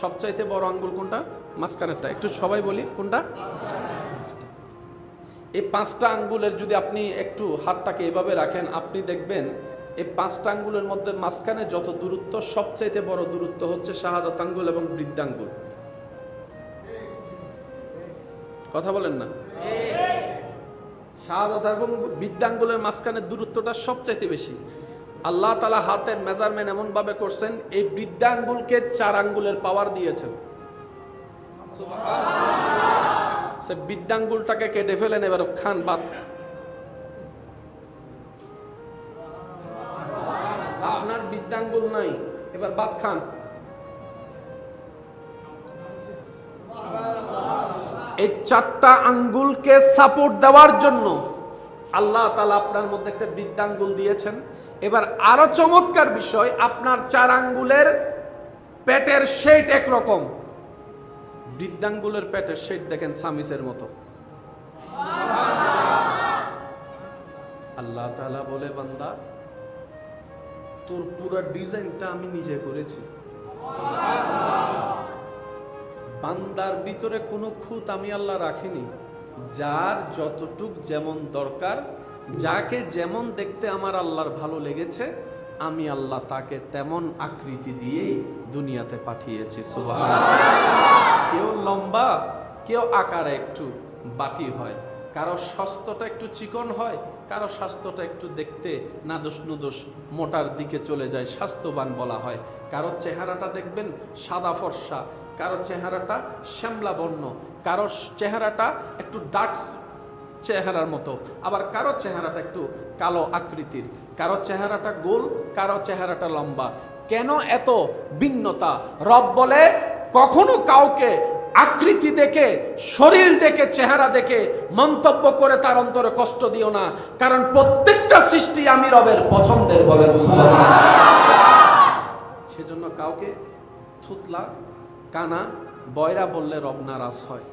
সবচাইতে বড় আঙ্গুল কোনটা? মাঝখানেরটা। একটু সবাই বলি কোনটা? এই 5টা আঙ্গুলের যদি আপনি একটু হাতটাকে এভাবে রাখেন, আপনি দেখবেন এই 5টা আঙ্গুলের মধ্যে মাঝখানে যত দূরত্ব, সবচাইতে বড় দূরত্ব হচ্ছে শাহাদাত আঙ্গুল এবং বৃদ্ধাঙ্গুল। কথা বলেন না? শাহাদাত এবং বৃদ্ধাঙ্গুলের মাঝখানে দূরত্বটা সবচাইতে বেশি। আল্লাহ তাআলা হাতের মেজারমেন্ট এমন ভাবে করছেন, এই বৃদ্ধাঙ্গুলকে 4 আঙ্গুলের পাওয়ার দিয়েছেন। সে বৃদ্ধাঙ্গুলটাকে কেটে ফেলেন, এবার খান ভাত। আপনার বৃদ্ধাঙ্গুল নাই, এবার ভাত খান। এই 4টা আঙ্গুলকে সাপোর্ট দেওয়ার জন্য আল্লাহ তাআলা আপনার মধ্যে একটা বৃদ্ধাঙ্গুল দিয়েছেন। এবার আরো চমৎকার বিষয়, আপনার 4 আঙ্গুলের পেটের শেড একরকম, বৃদ্ধাঙ্গুলের পেটের শেড দেখেন সামিসের মতো। আল্লাহ তাআলা বলে, বান্দা তোর পুরো ডিজাইনটা আমি নিজে করেছি। বান্দার ভিতরে কোনো খুঁত আমি আল্লাহ রাখিনি। যার যতটুক যেমন দরকার, যাকে যেমন দেখতে আমার আল্লাহর ভালো লেগেছে, আমি আল্লাহ তাকে তেমন আকৃতি দিয়েই দুনিয়াতে পাঠিয়েছি। সুবহানাল্লাহ। কেউ লম্বা, কেউ আকারে একটু বাটি হয়, কারো স্বাস্থ্যটা একটু চিকন হয়, কারো স্বাস্থ্যটা একটু দেখতে নাদোষ নুদোষ মোটার দিকে চলে যায়, স্বাস্থ্যবান বলা হয়। কারো চেহারাটা দেখবেন সাদা ফর্সা, কারো চেহারাটা শ্যামলা বর্ণ, কারো চেহারাটা একটু ডার্ক চেহারার মতো, আবার কারো চেহারাটা একটু কালো আকৃতির, কারো চেহারাটা গোল, কারো চেহারাটা লম্বা। কেন এত ভিন্নতা? রব বলে কখনো কাউকে আকৃতি দেখে, শরীর দেখে, চেহারা দেখে মন্তব্য করে তার অন্তরে কষ্ট দিও না, কারণ প্রত্যেকটা সৃষ্টি আমি রবের পছন্দের। বলেন সেজন্য কাউকে থুতলা, কানা, বয়রা বললে রব নারাজ হয়।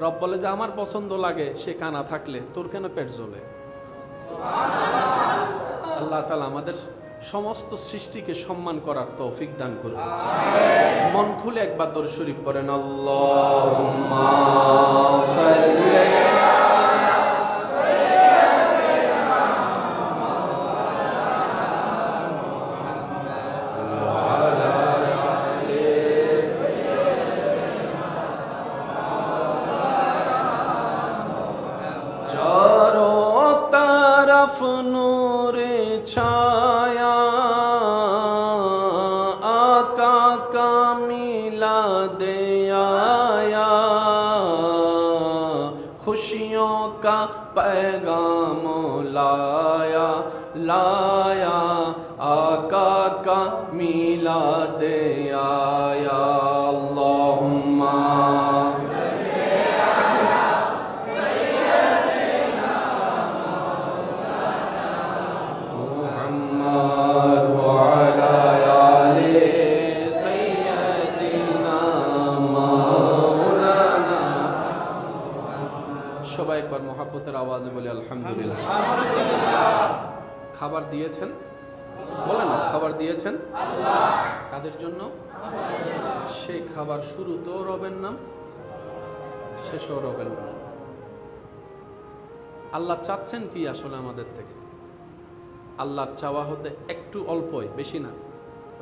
রব বলে যে আমার পছন্দ লাগে সে কানা থাকলে, তোর কেন পেট জ্বলে? আল্লাহ তাআলা আমাদের সমস্ত সৃষ্টিকে সম্মান করার তৌফিক দান করুন। মন খুলে একবার দরুদ শরীফ পড়েন, আল্লাহুম্মা সাল্লি नूरे छाया आका का मिला दे आया, खुशियों का पैगाम लाया लाया, आका का मिला दे आया। अल्लाहुम्मा সবাই একবার মহাব্বতের আওয়াজে বলি আলহামদুলিল্লাহ। খাবার দিয়েছেন, বলেন না, খাবার দিয়েছেন কাদের জন্য? সেই খাবার শুরুতেও রবের নাম, শেষও রবের নাম। আল্লাহ চাচ্ছেন কি আসলে আমাদের থেকে? আল্লাহর চাওয়া হতে একটু অল্পই, বেশি না।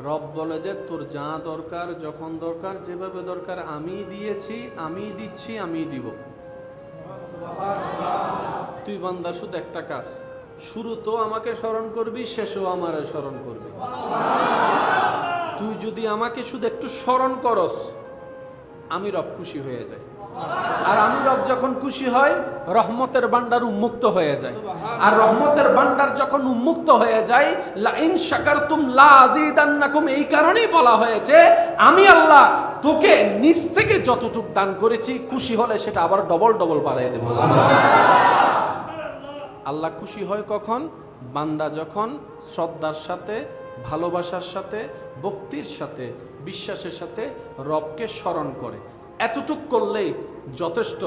রব বলে যে তোর যা দরকার, যখন দরকার, যেভাবে দরকার আমি দিয়েছি, আমি দিচ্ছি, আমি দিব। তুই বান্দা শুধু একটা কাজ, শুরুতেও আমাকে স্মরণ করবি, শেষও আমার স্মরণ করবি। তুই যদি আমাকে শুধু একটু স্মরণ করস, আমি রব খুশি হয়ে যাই। আর আমি রব যখন খুশি হয়, রহমতের ভান্ডার উন্মুক্ত হয়ে যায়। আর রহমতের ভান্ডার যখন উন্মুক্ত হয়ে যায়, লা ইন শাকারতুম লা আযীদান্নাকুম, এই কারণেই বলা হয়েছে আমি আল্লাহ তোকে নিজ থেকে যতটুকু দান করেছি, খুশি হলে সেটা আবার ডবল ডবল বাড়াই দেব। আল্লাহ খুশি হয় কখন? বান্দা যখন শ্রদ্ধার সাথে, ভালোবাসার সাথে, ভক্তির সাথে, বিশ্বাসের সাথে রবকে স্মরণ করে। এতটুক করলেই যথেষ্ট।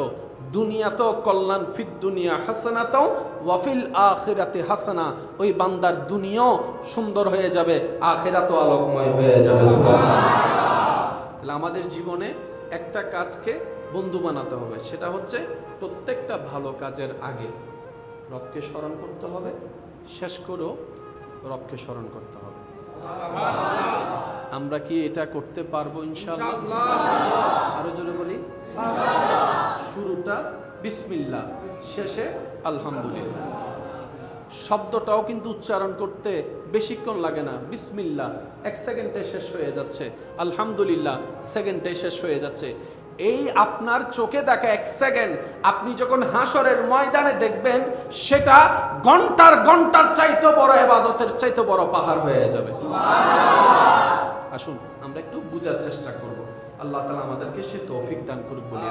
দুনিয়াতেও কল্যাণ, ফিদ দুনিয়া হাসানাতাও ওয়া ফিল আখিরাতি হাসানা, ওই বান্দার দুনিয়াও সুন্দর হয়ে যাবে, আখিরাতও আলোকময় হয়ে যাবে। তাহলে আমাদের জীবনে একটা কাজকে বন্ধু বানাতে হবে, সেটা হচ্ছে প্রত্যেকটা ভালো কাজের আগে রবকে স্মরণ করতে হবে, শেষ করেও রবকে স্মরণ করতে হবে। আমরা কি এটা করতে পারবো ইনশাআল্লাহ? আরো জোরে বলি, শুরুটা বিসমিল্লাহ, শেষে আলহামদুলিল্লাহ। শব্দটাও কিন্তু উচ্চারণ করতে বেশিক্ষণ লাগে না। বিসমিল্লাহ 1 সেকেন্ডে শেষ হয়ে যাচ্ছে, আলহামদুলিল্লাহ সেকেন্ডে শেষ হয়ে যাচ্ছে। এই আপনার চোখে দেখা 1 সেকেন্ড আপনি যখন হাসরের ময়দানে দেখবেন, সেটা ঘন্টার ঘন্টার চাইতে বড় ইবাদতের চাইতে বড় পাহাড় হয়ে যাবে। আসুন আমরা একটু বুঝার চেষ্টা করব। আল্লাহ তাআলা আমাদেরকে সে তৌফিক দান করুক বলি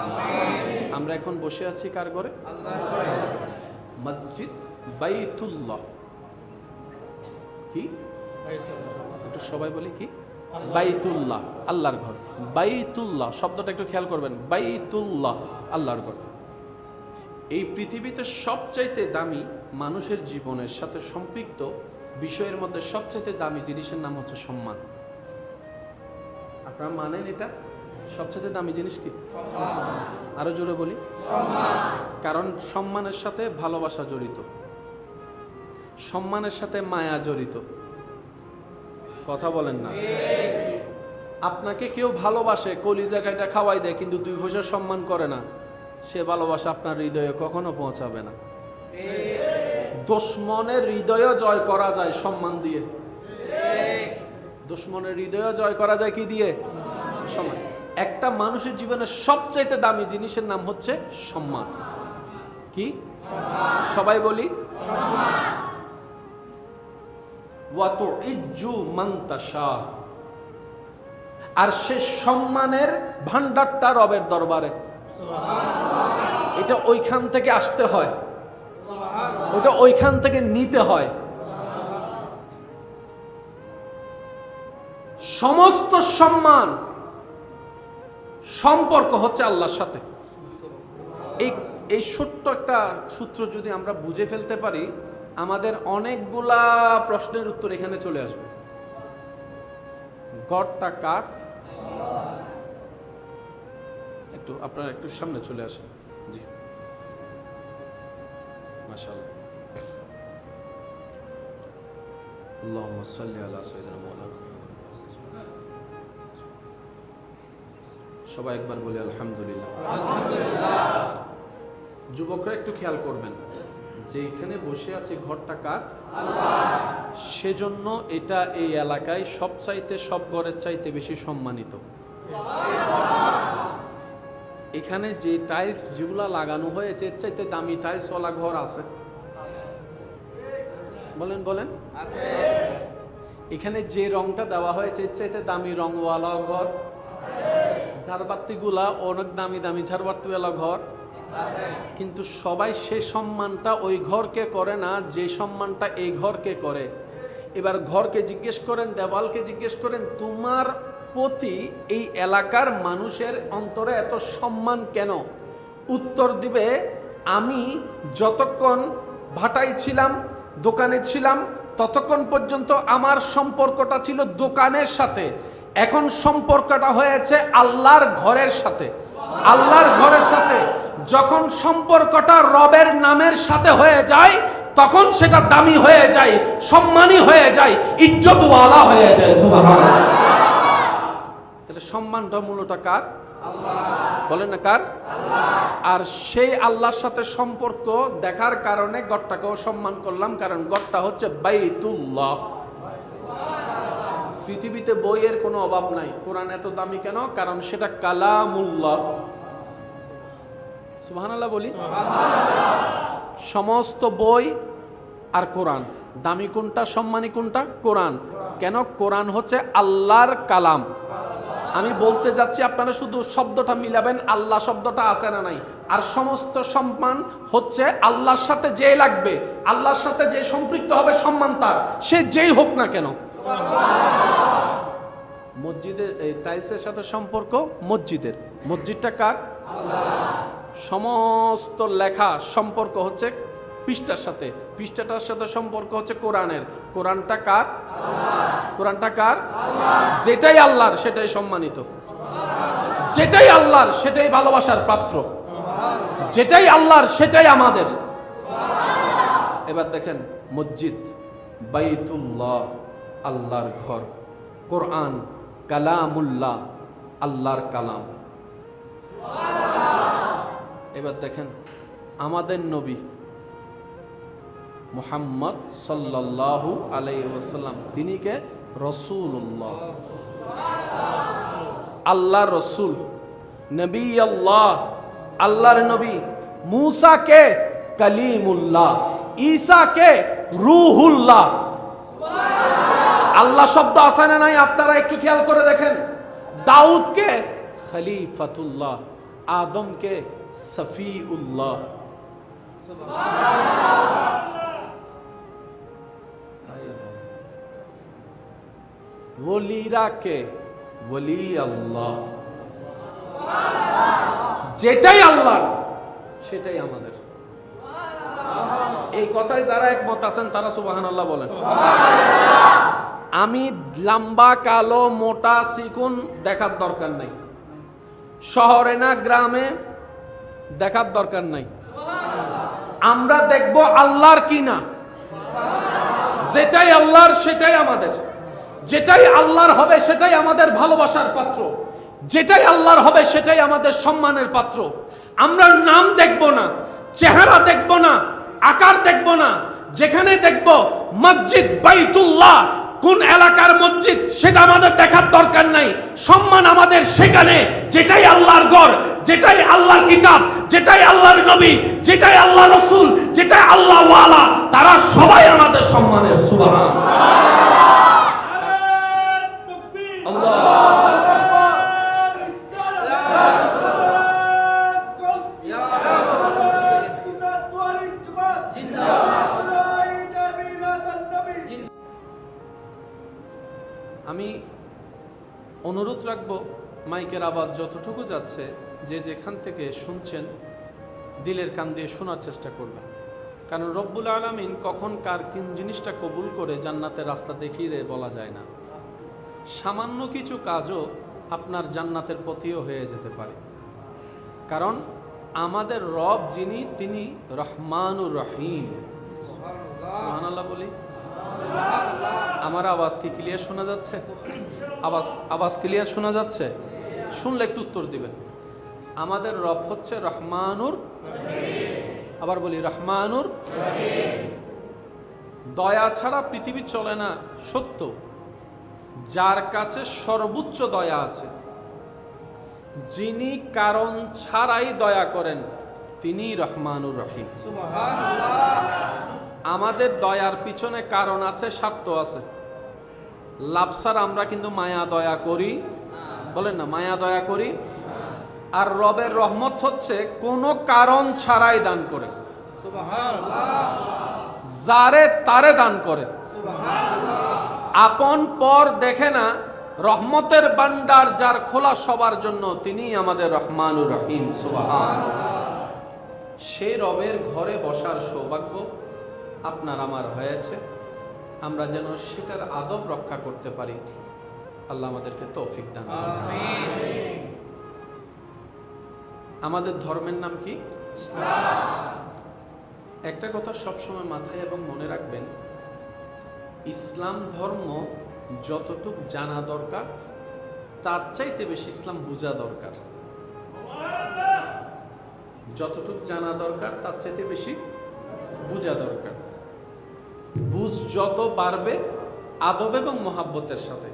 আমরা এখন বসে আছি কার ঘরে? আল্লাহর ঘরে। মসজিদ বাইতুল্লাহ। কি একটু সবাই বলি কি? বাইতুল্লাহ, আল্লাহর ঘর। বাইতুল্লাহ শব্দটা একটু খেয়াল করবেন। বাইতুল্লাহ, আল্লাহর ঘর। এই পৃথিবীতে সবচাইতে দামি, মানুষের জীবনের সাথে সম্পৃক্ত বিষয়ের মধ্যে সবচাইতে দামি জিনিসের নাম হচ্ছে সম্মান। আপনারা মানেন এটা? সবচাইতে দামি জিনিস কি? আরো জোরে বলি, কারণ সম্মানের সাথে ভালোবাসা জড়িত, সম্মানের সাথে মায়া জড়িত। কথা বলেন না? আপনাকে কেউ ভালোবাসে, কলিজা কাটা খাওয়াই দেয়, কিন্তু 2 পয়সা সম্মান করে না, সে ভালোবাসা আপনার হৃদয়ে কখনো পৌঁছাবে না। দুশমনের হৃদয় জয় করা যায় সম্মান দিয়ে। দুশমনের হৃদয় জয় করা যায় কি দিয়ে? সম্মান। একটা মানুষের জীবনের সবচাইতে দামি জিনিসের নাম হচ্ছে সম্মান। কি? সবাই বলি। ওয়া তুইজ্জু মান তাশা, আর সে সম্মানের ভান্ডারটা রবের দরবারে। এটা ওইখান থেকে আসতে হয়, ওটা ওইখান থেকে নিতে হয়। সমস্ত সম্মান সম্পর্ক হচ্ছে আল্লাহর সাথে। এই ছোট্ট একটা সূত্র যদি আমরা বুঝে ফেলতে পারি, আমাদের অনেকগুলা প্রশ্নের উত্তর এখানে চলে আসবে। গডটা কার? একটু আপনারা একটু সামনে চলে আসেন। জি, মাশাআল্লাহ। আল্লাহুম্মা সাল্লি আলা সাইয়্যিদিনা মাওলানা। সবাই একবার বলি আলহামদুলিল্লাহ। যুবকরা একটু খেয়াল করবেন যে এখানে বসে আছে ঘরটা কার? আল্লাহ। সেজন্য এটা এই এলাকায় সবচাইতে, সব ঘরের চাইতে বেশি সম্মানিত। এখানে যে টাইলস যেগুলা লাগানো হয়েছে এর চাইতে দামি টাইলস ওয়ালা ঘর আছে? বলেন বলেন। এখানে যে রংটা দেওয়া হয়েছে এর চাইতে দামি রংওয়ালা ঘর? ঝাড়বাতিগুলা অনেক দামি দামি ঝাড়বাতিওয়ালা ঘর। কিন্তু সবাই সে সম্মানটা ওই ঘরকে করে না যে সম্মানটা এই ঘরকে করে। এবার ঘরকে জিজ্ঞেস করেন, দেওয়ালকে জিজ্ঞেস করেন, তোমার প্রতি এই এলাকার মানুষের অন্তরে এত সম্মান কেন? উত্তর দিবে, আমি যতক্ষণ ভাটায় ছিলাম, দোকানে ছিলাম, ততক্ষণ পর্যন্ত আমার সম্পর্কটা ছিল দোকানের সাথে, এখন সম্পর্কটা হয়েছে আল্লাহর ঘরের সাথে। আল্লাহর ঘরের সাথে যখন সম্পর্কটা রবের নামের সাথে হয়ে যায়, তখন সেটা দামি হয়ে যায়, সম্মানী হয়ে যায়, ইজ্জতওয়ালা হয়ে যায়। সুবহানাল্লাহ। তাহলে সম্মানটা মূলত কার? আল্লাহ। বলেন না কার? আল্লাহ। আর সেই আল্লাহর সাথে সম্পর্ক দেখার কারণে গড়টাকেও সম্মান করলাম, কারণ গড়টা হচ্ছে বাইতুল্লাহ। পৃথিবীতে বইয়ের কোনো অভাব নাই। কোরআন এত দামি কেন? কারণ সেটা কালামুল্লাহ। সুবহানাল্লাহ বলি। সমস্ত বই আর কোরআন, দামি কোনটা, সম্মানী কোনটা? কোরআন। কেন? কোরআন হচ্ছে আল্লাহর কালাম। আমি বলতে যাচ্ছি, আপনারা শুধু শব্দটা মিলাবেন, আল্লাহ শব্দটা আছে না নাই। আর সমস্ত সম্মান হচ্ছে আল্লাহর সাথে যে লাগবে, আল্লাহর সাথে যে সম্পৃক্ত হবে সম্মান তার, সে যেই হোক না কেন। মসজিদের এই টাইলসের সাথে সম্পর্ক মসজিদের। মসজিদটা কার? আল্লাহ। সমস্ত লেখা সম্পর্ক হচ্ছে পৃষ্ঠার সাথে, পৃষ্ঠাটার সাথে সম্পর্ক হচ্ছে কোরআনের। কোরআনটা কার? আল্লাহ। কোরআনটা কার? আল্লাহ। যেটাই আল্লাহর সেটাই সম্মানিত, যেটাই আল্লাহর সেটাই ভালোবাসার পাত্র, যেটাই আল্লাহর সেটাই আমাদের। এবার দেখেন, মসজিদ বাইতুল্লাহ, আল্লাহর ঘর। কোরআন কালামুল্লাহ, আল্লাহর কালাম। এবার দেখেন, আমাদের নবী মুহাম্মদ সাল্লাল্লাহু আলাইহি ওয়াসাল্লাম, তিনি কে? রাসূলুল্লাহ, আল্লাহর রাসূল, নবী আল্লাহ, আল্লাহর নবী। মূসা কে? কালিমুল্লাহ। ঈসা কে? রূহুল্লাহ। আল্লাহ শব্দ আছে না নাই? আপনারা একটু খেয়াল করে দেখেন। দাউদ কে? খলিফাতুল্লাহ। আদম কে? সফিউল্লাহ। ওলিরা কে? ওলি আল্লাহ। যেটাই আল্লাহ সেটাই আমাদের। এই কথায় যারা একমত আছেন তারা সুবহানাল্লাহ বলেন। আমি লম্বা, কালো, মোটা, চিকুন দেখার দরকার নাই, শহরে না গ্রামে দেখার দরকার নাই। আমরা দেখব আল্লাহর কিনা। যেটাই আল্লাহর সেটাই আমাদের, যেটাই আল্লাহর হবে সেটাই আমাদের ভালোবাসার পাত্র, যেটাই আল্লাহর হবে সেটাই আমাদের সম্মানের পাত্র। আমরা নাম দেখব না, চেহারা দেখব না, আকার দেখব না। যেখানে দেখব মসজিদ বাইতুল্লাহ, কোন এলাকার মসজিদ সেটা আমাদের দেখার দরকার নাই। সম্মান আমাদের সেখানে যেটাই আল্লাহর ঘর, যেটাই আল্লাহর কিতাব, যেটাই আল্লাহর নবী, যেটাই আল্লাহ রাসূল, যেটাই আল্লাহ ওয়ালা, তারা সবাই আমাদের সম্মানের। সুবহানাল্লাহ। আমি অনুরোধ রাখবো মাইকের আওয়াজ যতটুকু যাচ্ছে যে যেখান থেকে শুনছেন দিলের কান দিয়ে শোনার চেষ্টা করবেন, কারণ রব্বুল আলামিন কখন কার কোন জিনিসটা কবুল করে জান্নাতের রাস্তা দেখিয়ে দেয় বলা যায় না। সামান্য কিছু কাজও আপনার জান্নাতের পথেও হয়ে যেতে পারে, কারণ আমাদের রব যিনি তিনি রহমানুর রহিম। সুবহানাল্লাহ বলি। আমার আওয়াজ কি ক্লিয়ার শোনা যাচ্ছে? আওয়াজ ক্লিয়ার শোনা যাচ্ছে? শুনলে একটু উত্তর দিবেন। আমাদের রব হচ্ছে রহমানুর, আবার বলি রহমানুর। দয়া ছাড়া পৃথিবী চলে না সত্য, যার কাছে সর্বোচ্চ দয়া আছে, যিনি কারণ ছাড়াই দয়া করেন, তিনি রহমানুর রহিম। আমাদের দয়ার পিছনে কারণ আছে, স্বার্থ আছে। লাভ ছাড়া আমরা কিন্তু মায়া দয়া করি, বলেন না, মায়া দয়া করি। আর রবের রহমত হচ্ছে কোনো কারণ ছাড়াই দান করে, যারে তারে দান করে, আপন পর দেখে না। রহমতের ভান্ডার যার খোলা সবার জন্য, তিনি আমাদের রহমানুর রহিম। সুবহানাল্লাহ। সেই রবের ঘরে বসার সৌভাগ্য আপনার আমার হয়েছে, আমরা যেন সেটার আদব রক্ষা করতে পারি। আল্লাহ আমাদেরকে তৌফিক দান করুন। আমাদের ধর্মের নাম কি? একটা কথা সবসময় মাথায় এবং মনে রাখবেন, ইসলাম ধর্ম যতটুক জানা দরকার তার চাইতে বেশি ইসলাম বোঝা দরকার। যতটুক জানা দরকার তার চাইতে বেশি বোঝা দরকার। বুঝ যত বাড়বে আদব এবং মহাব্বতের সাথে,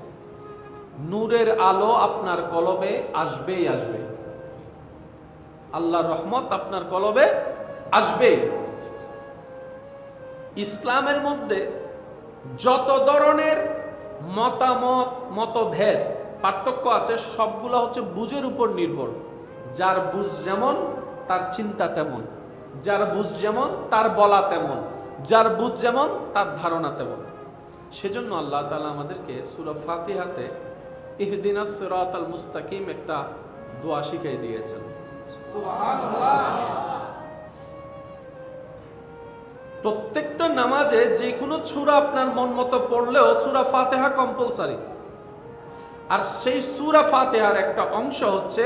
নূরের আলো আপনার কলবে আসবেই আসবে, আল্লাহর রহমত আপনার কলবে আসবে। ইসলামের মধ্যে যত ধরনের মতামত, মতভেদ, পার্থক্য আছে, সবগুলো হচ্ছে বুঝের উপর নির্ভর। যার বুঝ যেমন তার চিন্তা তেমন, যার বুঝ যেমন তার বলা তেমন, যার বুঝ যেমন তার ধারণা তেমন। সেজন্য আল্লাহ তাআলা আমাদেরকে সূরা ফাতিহাতে ইহদিনাস সিরাতাল মুস্তাকিম একটা দোয়া শিখিয়ে দিয়েছেন। সুবহানাল্লাহ। প্রত্যেকটা নামাজে যে কোনো সূরা আপনার মন মতো পড়লেও সূরা ফাতিহা কম্পালসারি। আর সেই সূরা ফাতিহার একটা অংশ হচ্ছে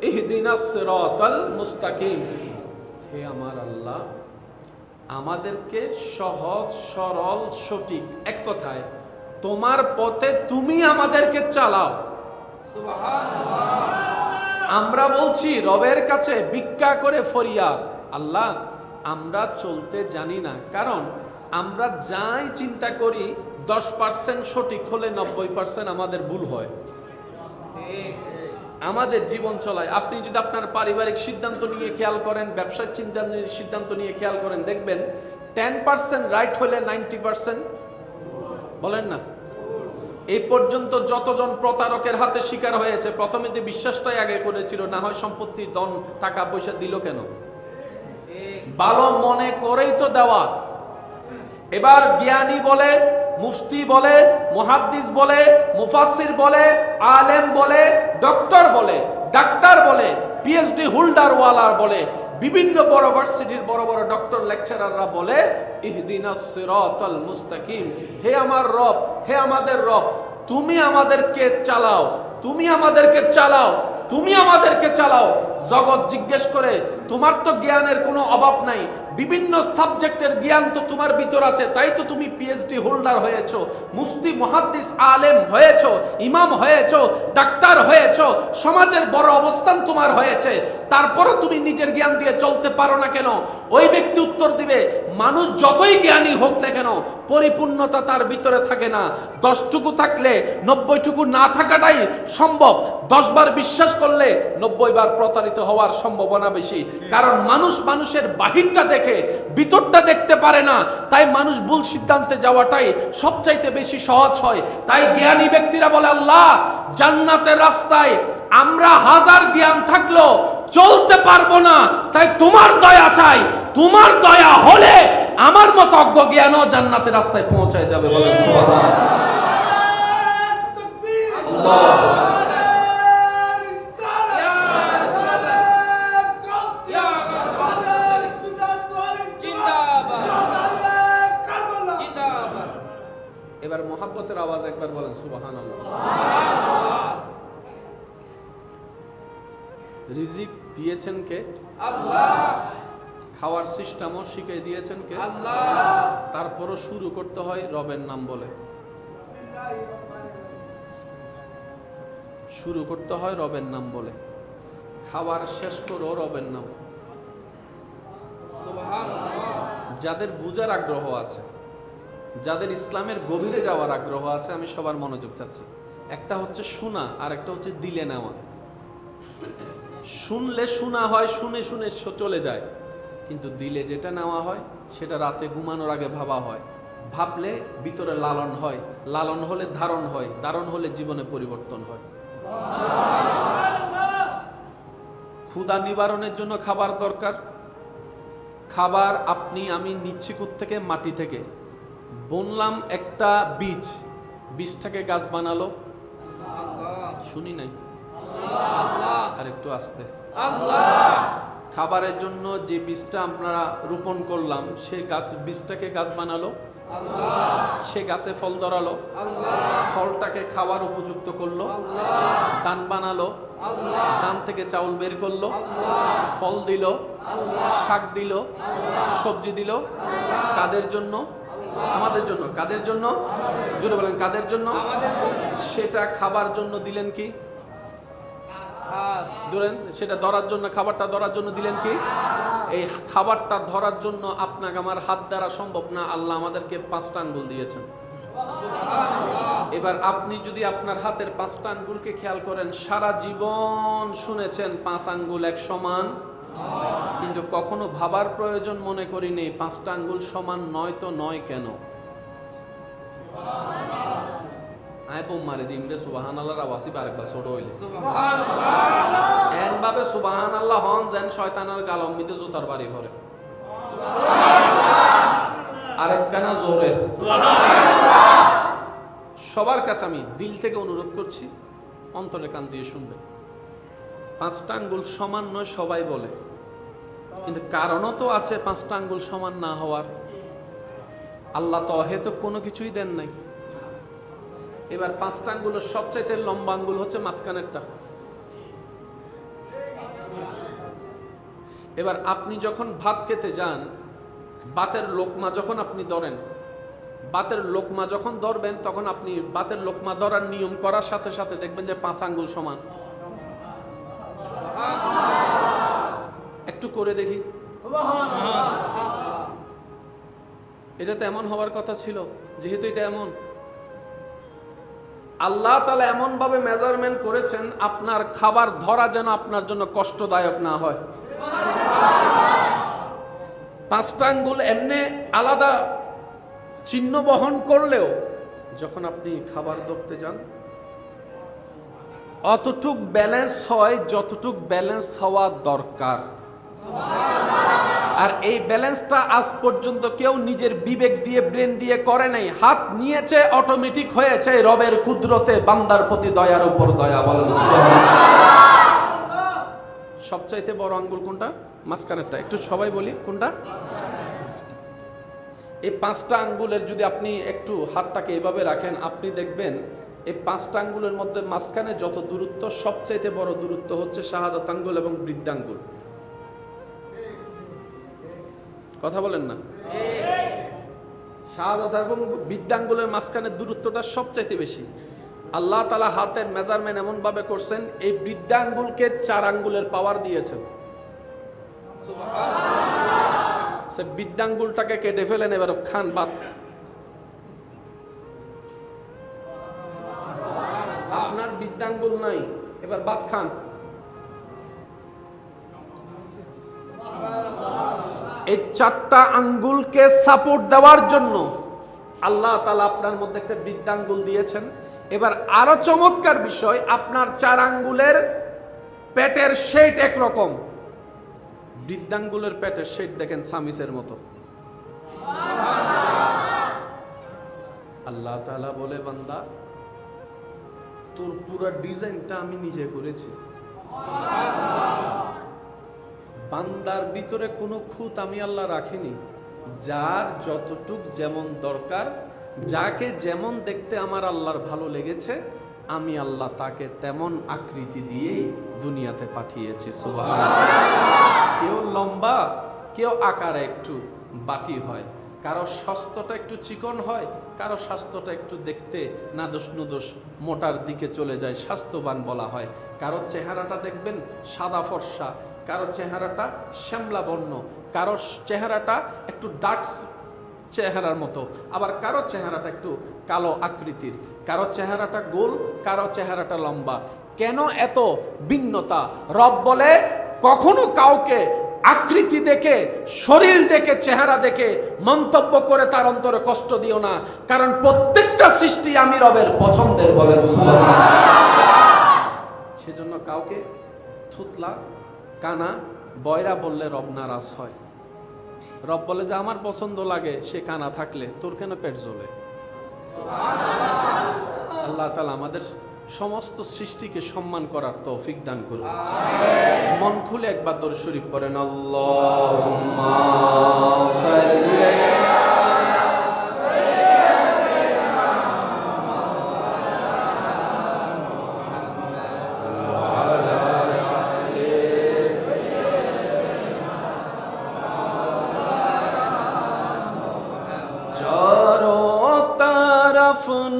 ইহদিনাস সিরাতাল মুস্তাকিম। হে আমার আল্লাহ, আমাদেরকে সহজ সরল সঠিক, এক কথায় তোমার পথে তুমি আমাদেরকে চালাও। সুবহানাল্লাহ। আমরা বলছি রবের কাছে ভিক্ষা করে ফরিয়াদ, আল্লাহ আমরা চলতে জানি না, কারণ আমরা যাই চিন্তা করি 10% সঠিক হলে 90% আমাদের ভুল হয় আমাদের জীবন চলায়। আপনি যদি আপনার পারিবারিক সিদ্ধান্ত নিয়ে খেয়াল করেন, ব্যবসার সিদ্ধান্ত নিয়ে খেয়াল করেন, দেখবেন 10% রাইট হলে 90% বলেন না। এই পর্যন্ত যতজন প্রতারকের হাতে শিকার হয়েছে, প্রথমে যে বিশ্বাসটাই আগে করেছিল, না হয় সম্পত্তির ধন টাকা পয়সা দিল কেন, ভালো মনে করেই তো দেওয়া। এবার জ্ঞানী বলে, মুফতি বলে, মুহাদ্দিস বলে, মুফাসসির বলে, আলেম বলে, ডক্টর বলে, ডাক্তার বলে, পিএইচডি হোল্ডার ওয়ালার বলে, বিভিন্ন বড় ভার্সিটির বড় বড় ডক্টর লেকচারাররা বলে ইহদিনাস সিরাতাল মুস্তাকিম। হে আমার রব, হে আমাদের রব, তুমি আমাদেরকে চালাও, তুমি আমাদেরকে চালাও, তুমি আমাদেরকে চালাও। জগৎ জিজ্ঞেস করে, তোমার তো জ্ঞানের কোনো অভাব নাই, বিভিন্ন সাবজেক্টের জ্ঞান তো তোমার ভিতর আছে, তাই তো তুমি পিএইচডি হোল্ডার হয়েছো, মুফতি মুহাদ্দিস আলেম হয়েছো, ইমাম হয়েছো, ডাক্তার হয়েছো, সমাজের বড় অবস্থান তোমার হয়েছে। তারপরও তুমি নিজের জ্ঞান দিয়ে চলতে পারো না কেন? ওই ব্যক্তি উত্তর দিবে, মানুষ যতই জ্ঞানী হোক না কেন পরিপূর্ণতা তার ভিতরে থাকে না। 10টুকু থাকলে 90টুকু না থাকাটাই সম্ভব। 10 বার বিশ্বাস করলে 90 বার প্রতারিত হওয়ার সম্ভাবনা বেশি। কারণ মানুষ মানুষের বাহিরটা দেখে ভিতরটা দেখতে পারে না, তাই মানুষ ভুল সিদ্ধান্তে যাওয়াটাই সবচাইতে বেশি সহজ হয়। তাই জ্ঞানী ব্যক্তিরা বলে, আল্লাহ জান্নাতের রাস্তায় আমরা হাজার জ্ঞান থাকলেও চলতে পারবো না, তাই তোমার দয়া চাই। তোমার দয়া হলে আমার মতো অজ্ঞ জ্ঞানও জান্নাতের রাস্তায় পৌঁছায় যাবে। বলেন সুবহানাল্লাহ। এবার মোহাব্বতের আওয়াজ একবার বলেন সুবহানাল্লাহ। রিজিক দিয়েছেন কে? আল্লাহ। খাওয়ার সিস্টেমও শিখিয়ে দিয়েছেন কে? আল্লাহ। তারপরও শুরু করতে হয় রবের নাম বলে, শুরু করতে হয় রবের নাম বলে, খাবার শেষ করো রবের নাম। যাদের বুঝার আগ্রহ আছে, যাদের ইসলামের গভীরে যাওয়ার আগ্রহ আছে, আমি সবার মনোযোগ চাচ্ছি। একটা হচ্ছে শোনা, আর একটা হচ্ছে দিলে নেওয়া। শুনলে শোনা হয়, শুনে শুনে চলে যায়, কিন্তু দিলে যেটা নেওয়া হয় সেটা রাতে ঘুমানোর আগে ভাবা হয়। ভাবলে ভিতরে লালন হয়, লালন হলে ধারণ হয়, ধারণ হলে জীবনে পরিবর্তন হয়। ক্ষুধা নিবারণের জন্য খাবার দরকার। খাবার আপনি আমি নিচ্ছি থেকে মাটি থেকে। বুনলাম একটা বীজ, বীজটাকে গাছ বানালো শুনি নাই? আর একটু আসতে। খাবারের জন্য যে বীজটা আমরা রোপণ করলাম, সে গাছ বীজটাকে গাছ বানালো, সে গাছে ফল ধরালো, ফলটাকে খাওয়ার উপযুক্ত করলো, ধান বানালো, ধান থেকে চাউল বের করলো, ফল দিল, শাক দিল, সবজি দিল। কাদের জন্য? আমাদের জন্য। কাদের জন্য? জোরে বলেন, কাদের জন্য? সেটা খাবার জন্য দিলেন কি? ধরেন সেটা ধরার জন্য, খাবারটা ধরার জন্য দিলেন কি? এই খাবারটা ধরার জন্য আপনাকে আমার হাত দ্বারা সম্ভব না, আল্লাহ আমাদেরকে 5টা আঙ্গুল দিয়েছেন। এবার আপনি যদি আপনার হাতের 5টা আঙ্গুলকে খেয়াল করেন, সারা জীবন শুনেছেন 5 আঙ্গুল এক সমান, কিন্তু কখনো ভাবার প্রয়োজন মনে করিনি 5টা আঙ্গুল সমান নয় তো নয় কেন? মারে দিন সুবহানাল্লাহর আওয়াজই আরেকবার ছোট হইলে এমভাবে সুবহানাল্লাহ হন যেন শয়তানের গালম মিতে জুতার বাড়ি করে। আরেকখানা জোরে সবার কাছে আমি দিল থেকে অনুরোধ করছি, অন্তরে কান দিয়ে শুনবে। 5টা আঙ্গুল সমান নয় সবাই বলে, কিন্তু কারণও তো আছে 5টা আঙ্গুল সমান না হওয়ার। আল্লাহ তো অহেতুক কোনো কিছুই দেন নাই। এবার 5টা আঙ্গুলের সবচাইতে লম্বা আঙ্গুল হচ্ছে মাঝখানেরটা। এবার আপনি যখন ভাত খেতে যান, ভাতের লোকমা যখন আপনি ধরেন, ভাতের লোকমা যখন ধরবেন, তখন আপনি ভাতের লোকমা ধরার নিয়ম করার সাথে সাথে দেখবেন যে 5 আঙ্গুল সমান। একটু করে দেখি। এটা তো এমন হওয়ার কথা ছিল, যেহেতু এটা এমন, আল্লাহ তাআলা এমন ভাবে মেজারমেন্ট করেছেন আপনার খাবার ধরা যেন আপনার জন্য কষ্টদায়ক না হয়। 5টা আঙ্গুল এমনি আলাদা চিহ্ন বহন করলেও যখন আপনি খাবার ধরতে যান, অতটুক ব্যালেন্স হয় যতটুক ব্যালেন্স হওয়া দরকার। আর এই ব্যালেন্সটা আজ পর্যন্ত কেউ নিজের বিবেক দিয়ে, ব্রেন দিয়ে করে নাই। হাত নিয়েছে, অটোমেটিক হয়েছে রবের কুদরতে, বান্দার প্রতি দয়ার উপর দয়া। বলেন সুবহানাল্লাহ। সবচাইতে বড় আঙ্গুল কোনটা? মাঝখানেরটা। একটু সবাই বলি কোনটা? এই 5টা আঙ্গুলের যদি আপনি একটু হাতটাকে এভাবে রাখেন, আপনি দেখবেন এই 5টা আঙ্গুলের মধ্যে মাঝখানে যত দূরত্ব, সবচাইতে বড় দূরত্ব হচ্ছে শাহাদাত আঙ্গুল এবং বৃদ্ধাঙ্গুল। কথা বলেন না? শাহাদাত এবং বৃদ্ধাঙ্গুলের মাঝখানে দূরত্বটা সবচাইতে বেশি। আল্লাহ তাআলা হাতের মেজারমেন্ট এমন ভাবে করছেন, এই বৃদ্ধাঙ্গুলকে 4 আঙ্গুলের পাওয়ার দিয়েছেন। সে বৃদ্ধাঙ্গুলটাকে কেটে ফেলেন, এবার খান ভাত। আপনার বৃদ্ধাঙ্গুল নাই, এবার ভাত খান। এই 4টা আঙ্গুলকে সাপোর্ট দেওয়ার জন্য আল্লাহ তাআলা আপনার মধ্যে একটা বৃদ্ধাঙ্গুল দিয়েছেন। এবার আরো চমৎকার বিষয়, আপনার 4 আঙ্গুলের পেটের শেড একরকম, বৃদ্ধাঙ্গুলের পেটের শেড দেখেন সামিসের মতো। আল্লাহ তাআলা বলে, বান্দা তোর পুরো ডিজাইনটা আমি নিজে করেছি। বান্দার ভিতরে কোনো খুঁত আমি আল্লাহ রাখিনি। যার যতটুক যেমন দরকার, যাকে যেমন দেখতে আমার আল্লাহর ভালো লেগেছে, আমি আল্লাহ তাকে তেমন আকৃতি দিয়েই দুনিয়াতে পাঠিয়েছি। সুবহানাল্লাহ। কেউ লম্বা, কেউ আকারে একটু বাটি হয়, কারো স্বাস্থ্যটা একটু চিকন হয়, কারো স্বাস্থ্যটা একটু দেখতে নাদোষ নুদোষ মোটার দিকে চলে যায়, স্বাস্থ্যবান বলা হয়। কারো চেহারাটা দেখবেন সাদা ফর্সা, কারো চেহারাটা শ্যামলা বর্ণ, কারো চেহারাটা একটু ডার্ক চেহারার মতো, আবার কারো চেহারাটা একটু কালো আকৃতির, কারো চেহারাটা গোল, কারো চেহারাটা লম্বা। কেন এত ভিন্নতা? রব বলে, কখনো কাউকে আকৃতি দেখে, শরীর দেখে, চেহারা দেখে মন্তব্য করে তার অন্তরে কষ্ট দিও না, কারণ প্রত্যেকটা সৃষ্টি আমি রবের পছন্দের। বলেন সুবহানাল্লাহ। সেজন্য কাউকে থুতলা, কানা, বয়রা বললে রব নারাজ হয়। রব বলে যে আমার পছন্দ লাগে সে কানা থাকলে, তোর কেন পেট জ্বলে? আল্লাহ তাআলা আমাদের সমস্ত সৃষ্টিকে সম্মান করার তৌফিক দান করুন। মন খুলে একবার দরুদ শরীফ পড়েন, আল্লাহুম্মা সাল্লি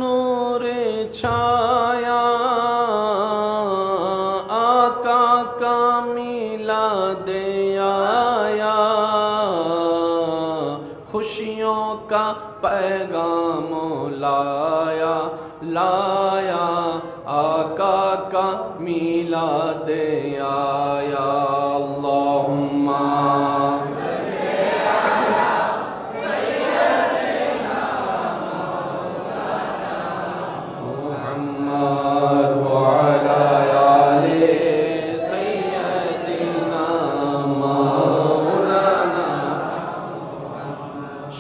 नूरे छाया आका का मिला दे आया, खुशियों का पैगाम लाया लाया, आका का मिला दे आया। अल्लाहुम्मा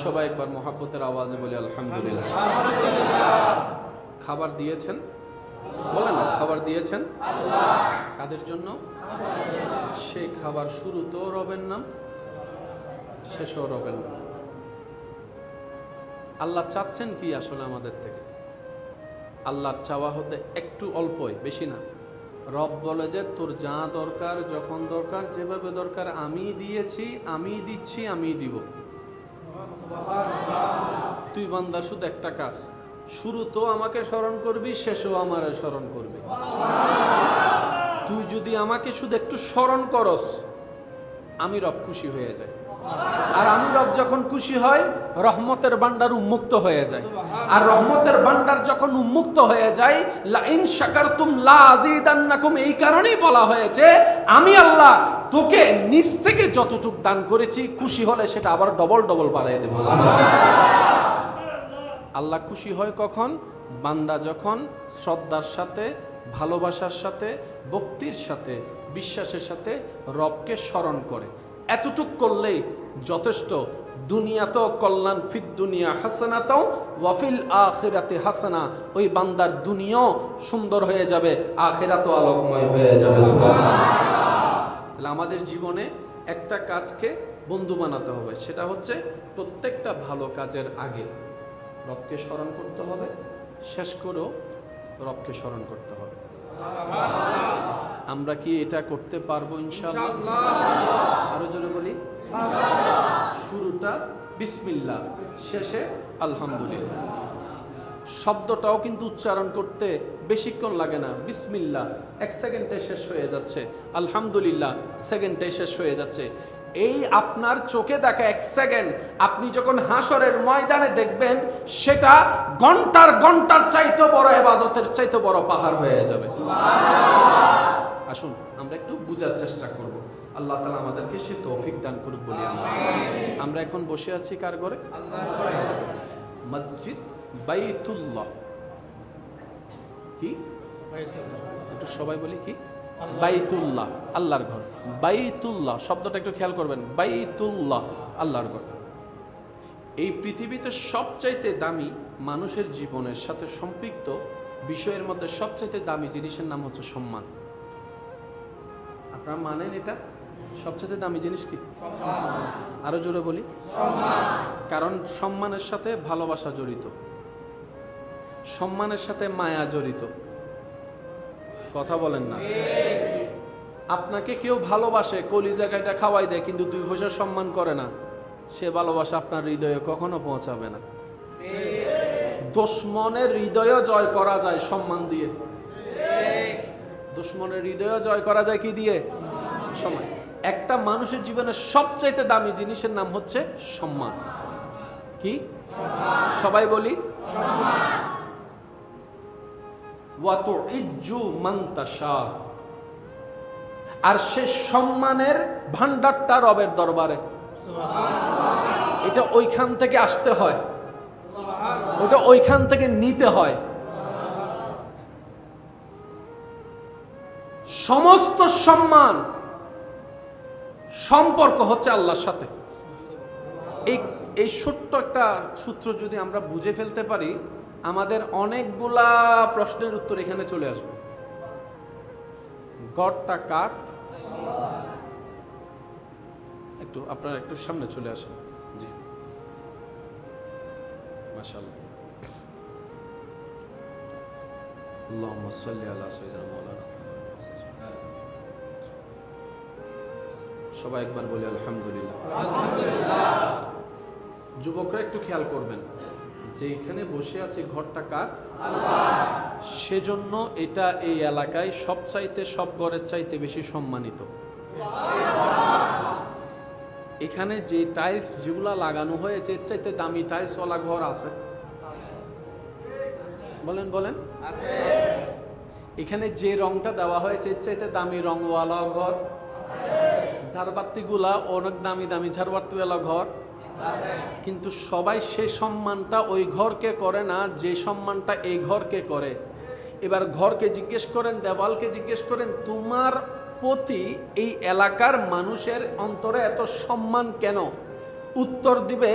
সবাই একবার মহব্বতের আওয়াজে বলি আলহামদুলিল্লাহ। খাবার দিয়েছেন, বলেন না, খাবার দিয়েছেন আল্লাহ। কাদের জন্য? সেই খাবার শুরুতেও রবের নাম, শেষও রবের নাম। আল্লাহ চাচ্ছেন কি আসলে আমাদের থেকে? আল্লাহর চাওয়া হতে একটু অল্পই, বেশি না। রব বলে যে তোর যা দরকার, যখন দরকার, যেভাবে দরকার আমি দিয়েছি, আমি দিচ্ছি, আমি দিব। তুই বান্দার শুধু একটা কাজ, শুরুতেও আমাকে স্মরণ করবি, শেষেও আমারে স্মরণ করবি। তুই যদি আমাকে শুধু একটু স্মরণ করস, আমি রব খুশি হয়ে যাই। আর আমি রব যখন খুশি হয়, রহমতের ভান্ডার উন্মুক্ত হয়ে যায়। আর রহমতের ভান্ডার যখন উন্মুক্ত হয়ে যায়, লা ইন শাকারতুম লা আযীদান্নাকুম, এই কারণেই বলা হয়েছে আমি আল্লাহ তোকে নিজ থেকে যতটুক দান করেছি, খুশি হলে সেটা আবার ডবল ডবল বাড়ায় দেব। আল্লাহ খুশি হয় কখন? বান্দা যখন শ্রদ্ধার সাথে, ভালোবাসার সাথে, ভক্তির সাথে, বিশ্বাসের সাথে রবকে স্মরণ করে। এতটুক করলেই যথেষ্ট। দুনিয়াতেও কল্যাণ, ফিদ দুনিয়া হাসানাতাও ওয়া ফিল আখিরাতি হাসানা, ওই বান্দার দুনিয়াও সুন্দর হয়ে যাবে, আখিরাতও আলোকময় হয়ে যাবে। সুবহানাল্লাহ। তাহলে আমাদের জীবনে একটা কাজকে বন্ধু বানাতে হবে, সেটা হচ্ছে প্রত্যেকটা ভালো কাজের আগে রবকে স্মরণ করতে হবে, শেষ করেও রবকে স্মরণ করতে হবে। আমরা কি এটা করতে পারবো ইনশাআল্লাহ? আরো জোরে বলি, শুরুটা বিসমিল্লাহ, শেষে আলহামদুলিল্লাহ। শব্দটাও কিন্তু উচ্চারণ করতে বেশিক্ষণ লাগে না। বিসমিল্লাহ 1 সেকেন্ডে শেষ হয়ে যাচ্ছে, আলহামদুলিল্লাহ সেকেন্ডে শেষ হয়ে যাচ্ছে। এই আপনার চোখে দেখা 1 সেকেন্ড আপনি যখন হাসরের ময়দানে দেখবেন, সেটা ঘন্টার চাইতে বড় ইবাদতের চাইতে বড় পাহাড় হয়ে যাবে। আসুন আমরা একটু বুঝার চেষ্টা করব। আল্লাহ তাআলা আমাদেরকে সে তৌফিক দান করুক বলি আমরা এখন বসে আছি কার ঘরে? আল্লাহর ঘরে। মসজিদ বাইতুল্লাহ। কি বাইতুল্লাহ? একটু সবাই বলি কি? বাইতুল্লাহ, আল্লাহর ঘর। বাইতুল্লাহ শব্দটা একটু খেয়াল করবেন। বাইতুল্লাহ, আল্লাহর ঘর। এই পৃথিবীতে সবচাইতে দামি মানুষের জীবনের সাথে সম্পৃক্ত বিষয়ের মধ্যে সবচাইতে দামি জিনিসের নাম হচ্ছে সম্মান। আপনারা মানেন এটা? সবচাইতে দামি জিনিস কি? আরো জোরে বলি, সম্মান। কারণ সম্মানের সাথে ভালোবাসা জড়িত, সম্মানের সাথে মায়া জড়িত। কথা বলেন না? আপনাকে কেউ ভালোবাসে, কলিজা কাটা খাওয়াই দেয়, কিন্তু 2 পয়সা সম্মান করে না, সে ভালোবাসা আপনার হৃদয়ে কখনো পৌঁছাবে না। দুশমনের হৃদয় জয় করা যায় সম্মান দিয়ে। দুশমনের হৃদয় জয় করা যায় কি দিয়ে? সম্মান। একটা মানুষের জীবনের সবচাইতে দামি জিনিসের নাম হচ্ছে সম্মান। কি? সবাই বলি, আর সে সম্মানের ভান্ডারটা রবের দরবারে। এটা ওইখান থেকে আসতে হয়, ওটা ওইখান থেকে নিতে হয়। সমস্ত সম্মান সম্পর্ক হচ্ছে আল্লাহর সাথে। এই ছোট্ট একটা সূত্র যদি আমরা বুঝে ফেলতে পারি, আমাদের অনেকগুলা প্রশ্নের উত্তর এখানে চলে আসবে। গডটা কার? একটু আপনারা একটু সামনে চলে আসেন। জি, মাশাআল্লাহ। আল্লাহুম্মা সাল্লি আলা সাইয়্যিদিনা মাওলানা। সবাই একবার বলি আলহামদুলিল্লাহ। আলহামদুলিল্লাহ। যুবকরা একটু খেয়াল করবেন যে এখানে বসে আছে ঘরটা কার? আল্লাহ। সেজন্য এটা এই এলাকায় সবচাইতে সব ঘরের চাইতে বেশি সম্মানিত। এখানে যে টাইলস যেগুলা লাগানো হয়েছে এর চাইতে দামি টাইলস ওয়ালা ঘর আছে? বলেন বলেন, আছে। এখানে যে রংটা দেওয়া হয়েছে এর চাইতে দামি রংওয়ালা ঘর আছে। ঝাড়বাতি গুলা অনেক দামি দামি ঝাড়বাতিওয়ালা ঘর আছে। কিন্তু সবাই সে সম্মানটা ওই ঘরকে করে না যে সম্মানটা এই ঘরকে করে। এবার ঘরকে জিজ্ঞেস করেন, দেওয়ালকে জিজ্ঞেস করেন, তোমার প্রতি এই এলাকার মানুষের অন্তরে এত সম্মান কেন? উত্তর দিবে,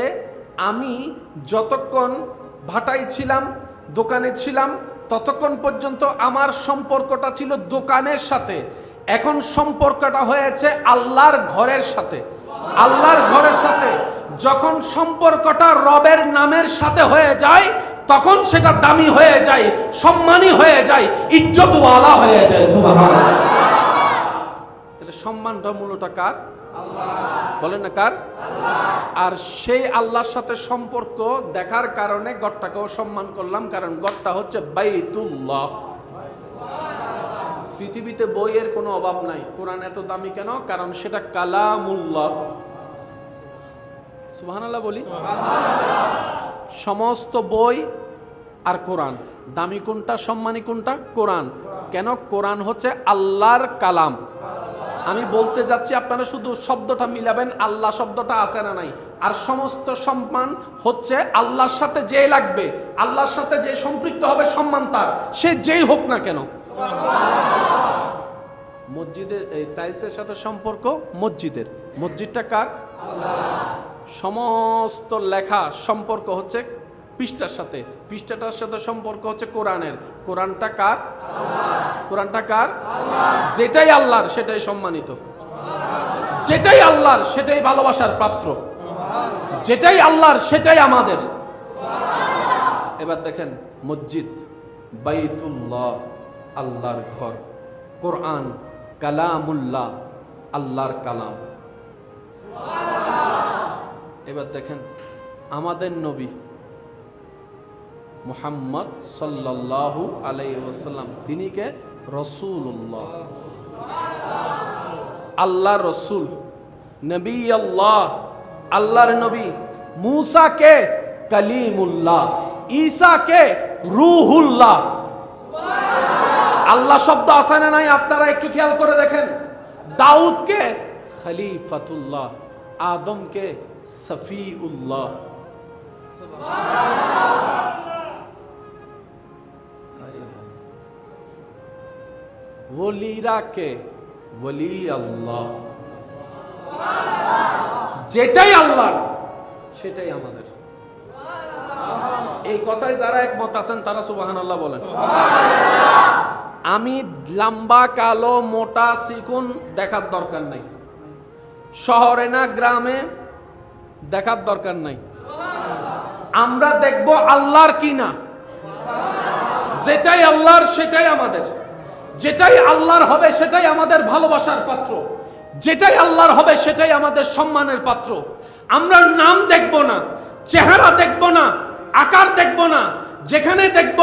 আমি যতক্ষণ ভাটায় ছিলাম, দোকানে ছিলাম, ততক্ষণ পর্যন্ত আমার সম্পর্কটা ছিল দোকানের সাথে, এখন সম্পর্কটা হয়েছে আল্লাহর ঘরের সাথে। আল্লাহর ঘরের সাথে যখন সম্পর্কটা রবের নামের সাথে হয়ে যায়, তখন সেটা দামি হয়ে যায়, সম্মানী হয়ে যায়, ইজ্জতওয়ালা হয়ে যায়। সুবহানাল্লাহ। তাহলে সম্মানটা মূলত কার? আল্লাহ। বলেন না কার? আল্লাহ। আর সেই আল্লাহর সাথে সম্পর্ক দেখার কারণে গড়টাকেও সম্মান করলাম, কারণ গড়টা হচ্ছে বাইতুল্লাহ। পৃথিবীতে বইয়ের কোনো অভাব নাই। কোরআন এত দামি কেন? কারণ সেটা কালামুল্লাহ। সুবহানাল্লাহ বলি। সমস্ত বই আর কোরআন, দামি কোনটা, সম্মানী কোনটা? কোরআন। কেন? কোরআন হচ্ছে আল্লাহর কালাম। আমি বলতে যাচ্ছি, আপনারা শুধু শব্দটা মিলাবেন, আল্লাহ শব্দটা আছে না নাই। আর সমস্ত সম্মান হচ্ছে আল্লাহর সাথে যে লাগবে, আল্লাহর সাথে যে সম্পৃক্ত হবে সম্মান তার, সে যেই হোক না কেন। মসজিদে এই টাইলসের সাথে সম্পর্ক মসজিদের, মসজিদটা কার? আল্লাহ। সমস্ত লেখা সম্পর্ক হচ্ছে পৃষ্ঠার সাথে, পৃষ্ঠাটার সাথে সম্পর্ক হচ্ছে কোরআনের, কোরআনটা কার? আল্লাহ। কোরআনটা কার? আল্লাহ। যেটাই আল্লাহর সেটাই সম্মানিত, যেটাই আল্লাহর সেটাই ভালোবাসার পাত্র, যেটাই আল্লাহর সেটাই আমাদের। এবার দেখেন, মসজিদ বাইতুল্লাহ, আল্লাহর ঘর, কোরআন কালামুল্লাহ, আল্লাহর কালাম। এবার দেখেন, আমাদের নবী মুহাম্মদ সাল্লাল্লাহু আলাইহি ওয়াসাল্লাম, তিনি কে? রাসূলুল্লাহ, আল্লাহর রাসূল। নবী আল্লাহ, আল্লাহর নবী। মুসা কে কালিমুল্লাহ, ঈসা কে রূহুল্লাহ। আল্লাহ শব্দ আছে না নাই আপনারা একটু খেয়াল করে দেখেন। দাউদ কে খলিফাতুল্লাহ, আদম কে সফিউল্লাহ। ওলিরা কে ওলি আল্লাহ। যেটাই আল্লাহর সেটাই আমাদের। এই কথায় যারা একমত আছেন তারা সুবহানাল্লাহ বলেন। আমি লম্বা, কালো, মোটা, চিকুন দেখার দরকার নাই, শহরে না গ্রামে দেখার দরকার নাই। আমরা দেখব আল্লাহর কিনা। যেটাই আল্লাহর সেটাই আমাদের। যেটাই আল্লাহর হবে সেটাই আমাদের ভালোবাসার পাত্র। যেটাই আল্লাহর হবে সেটাই আমাদের সম্মানের পাত্র। আমরা নাম দেখব না, চেহারা দেখব না, আকার দেখব না। যেখানে দেখব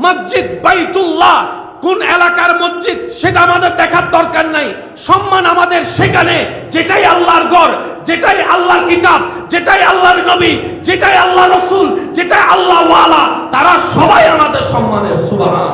মসজিদ বাইতুল্লাহ, কোন এলাকার মসজিদ সেটা আমাদের দেখার দরকার নাই। সম্মান আমাদের সেখানে যেটাই আল্লাহর ঘর, যেটাই আল্লাহর কিতাব, যেটাই আল্লাহর নবী, যেটাই আল্লাহ রাসূল, যেটাই আল্লাহ ওয়ালা, তারা সবাই আমাদের সম্মানের। সুবহান।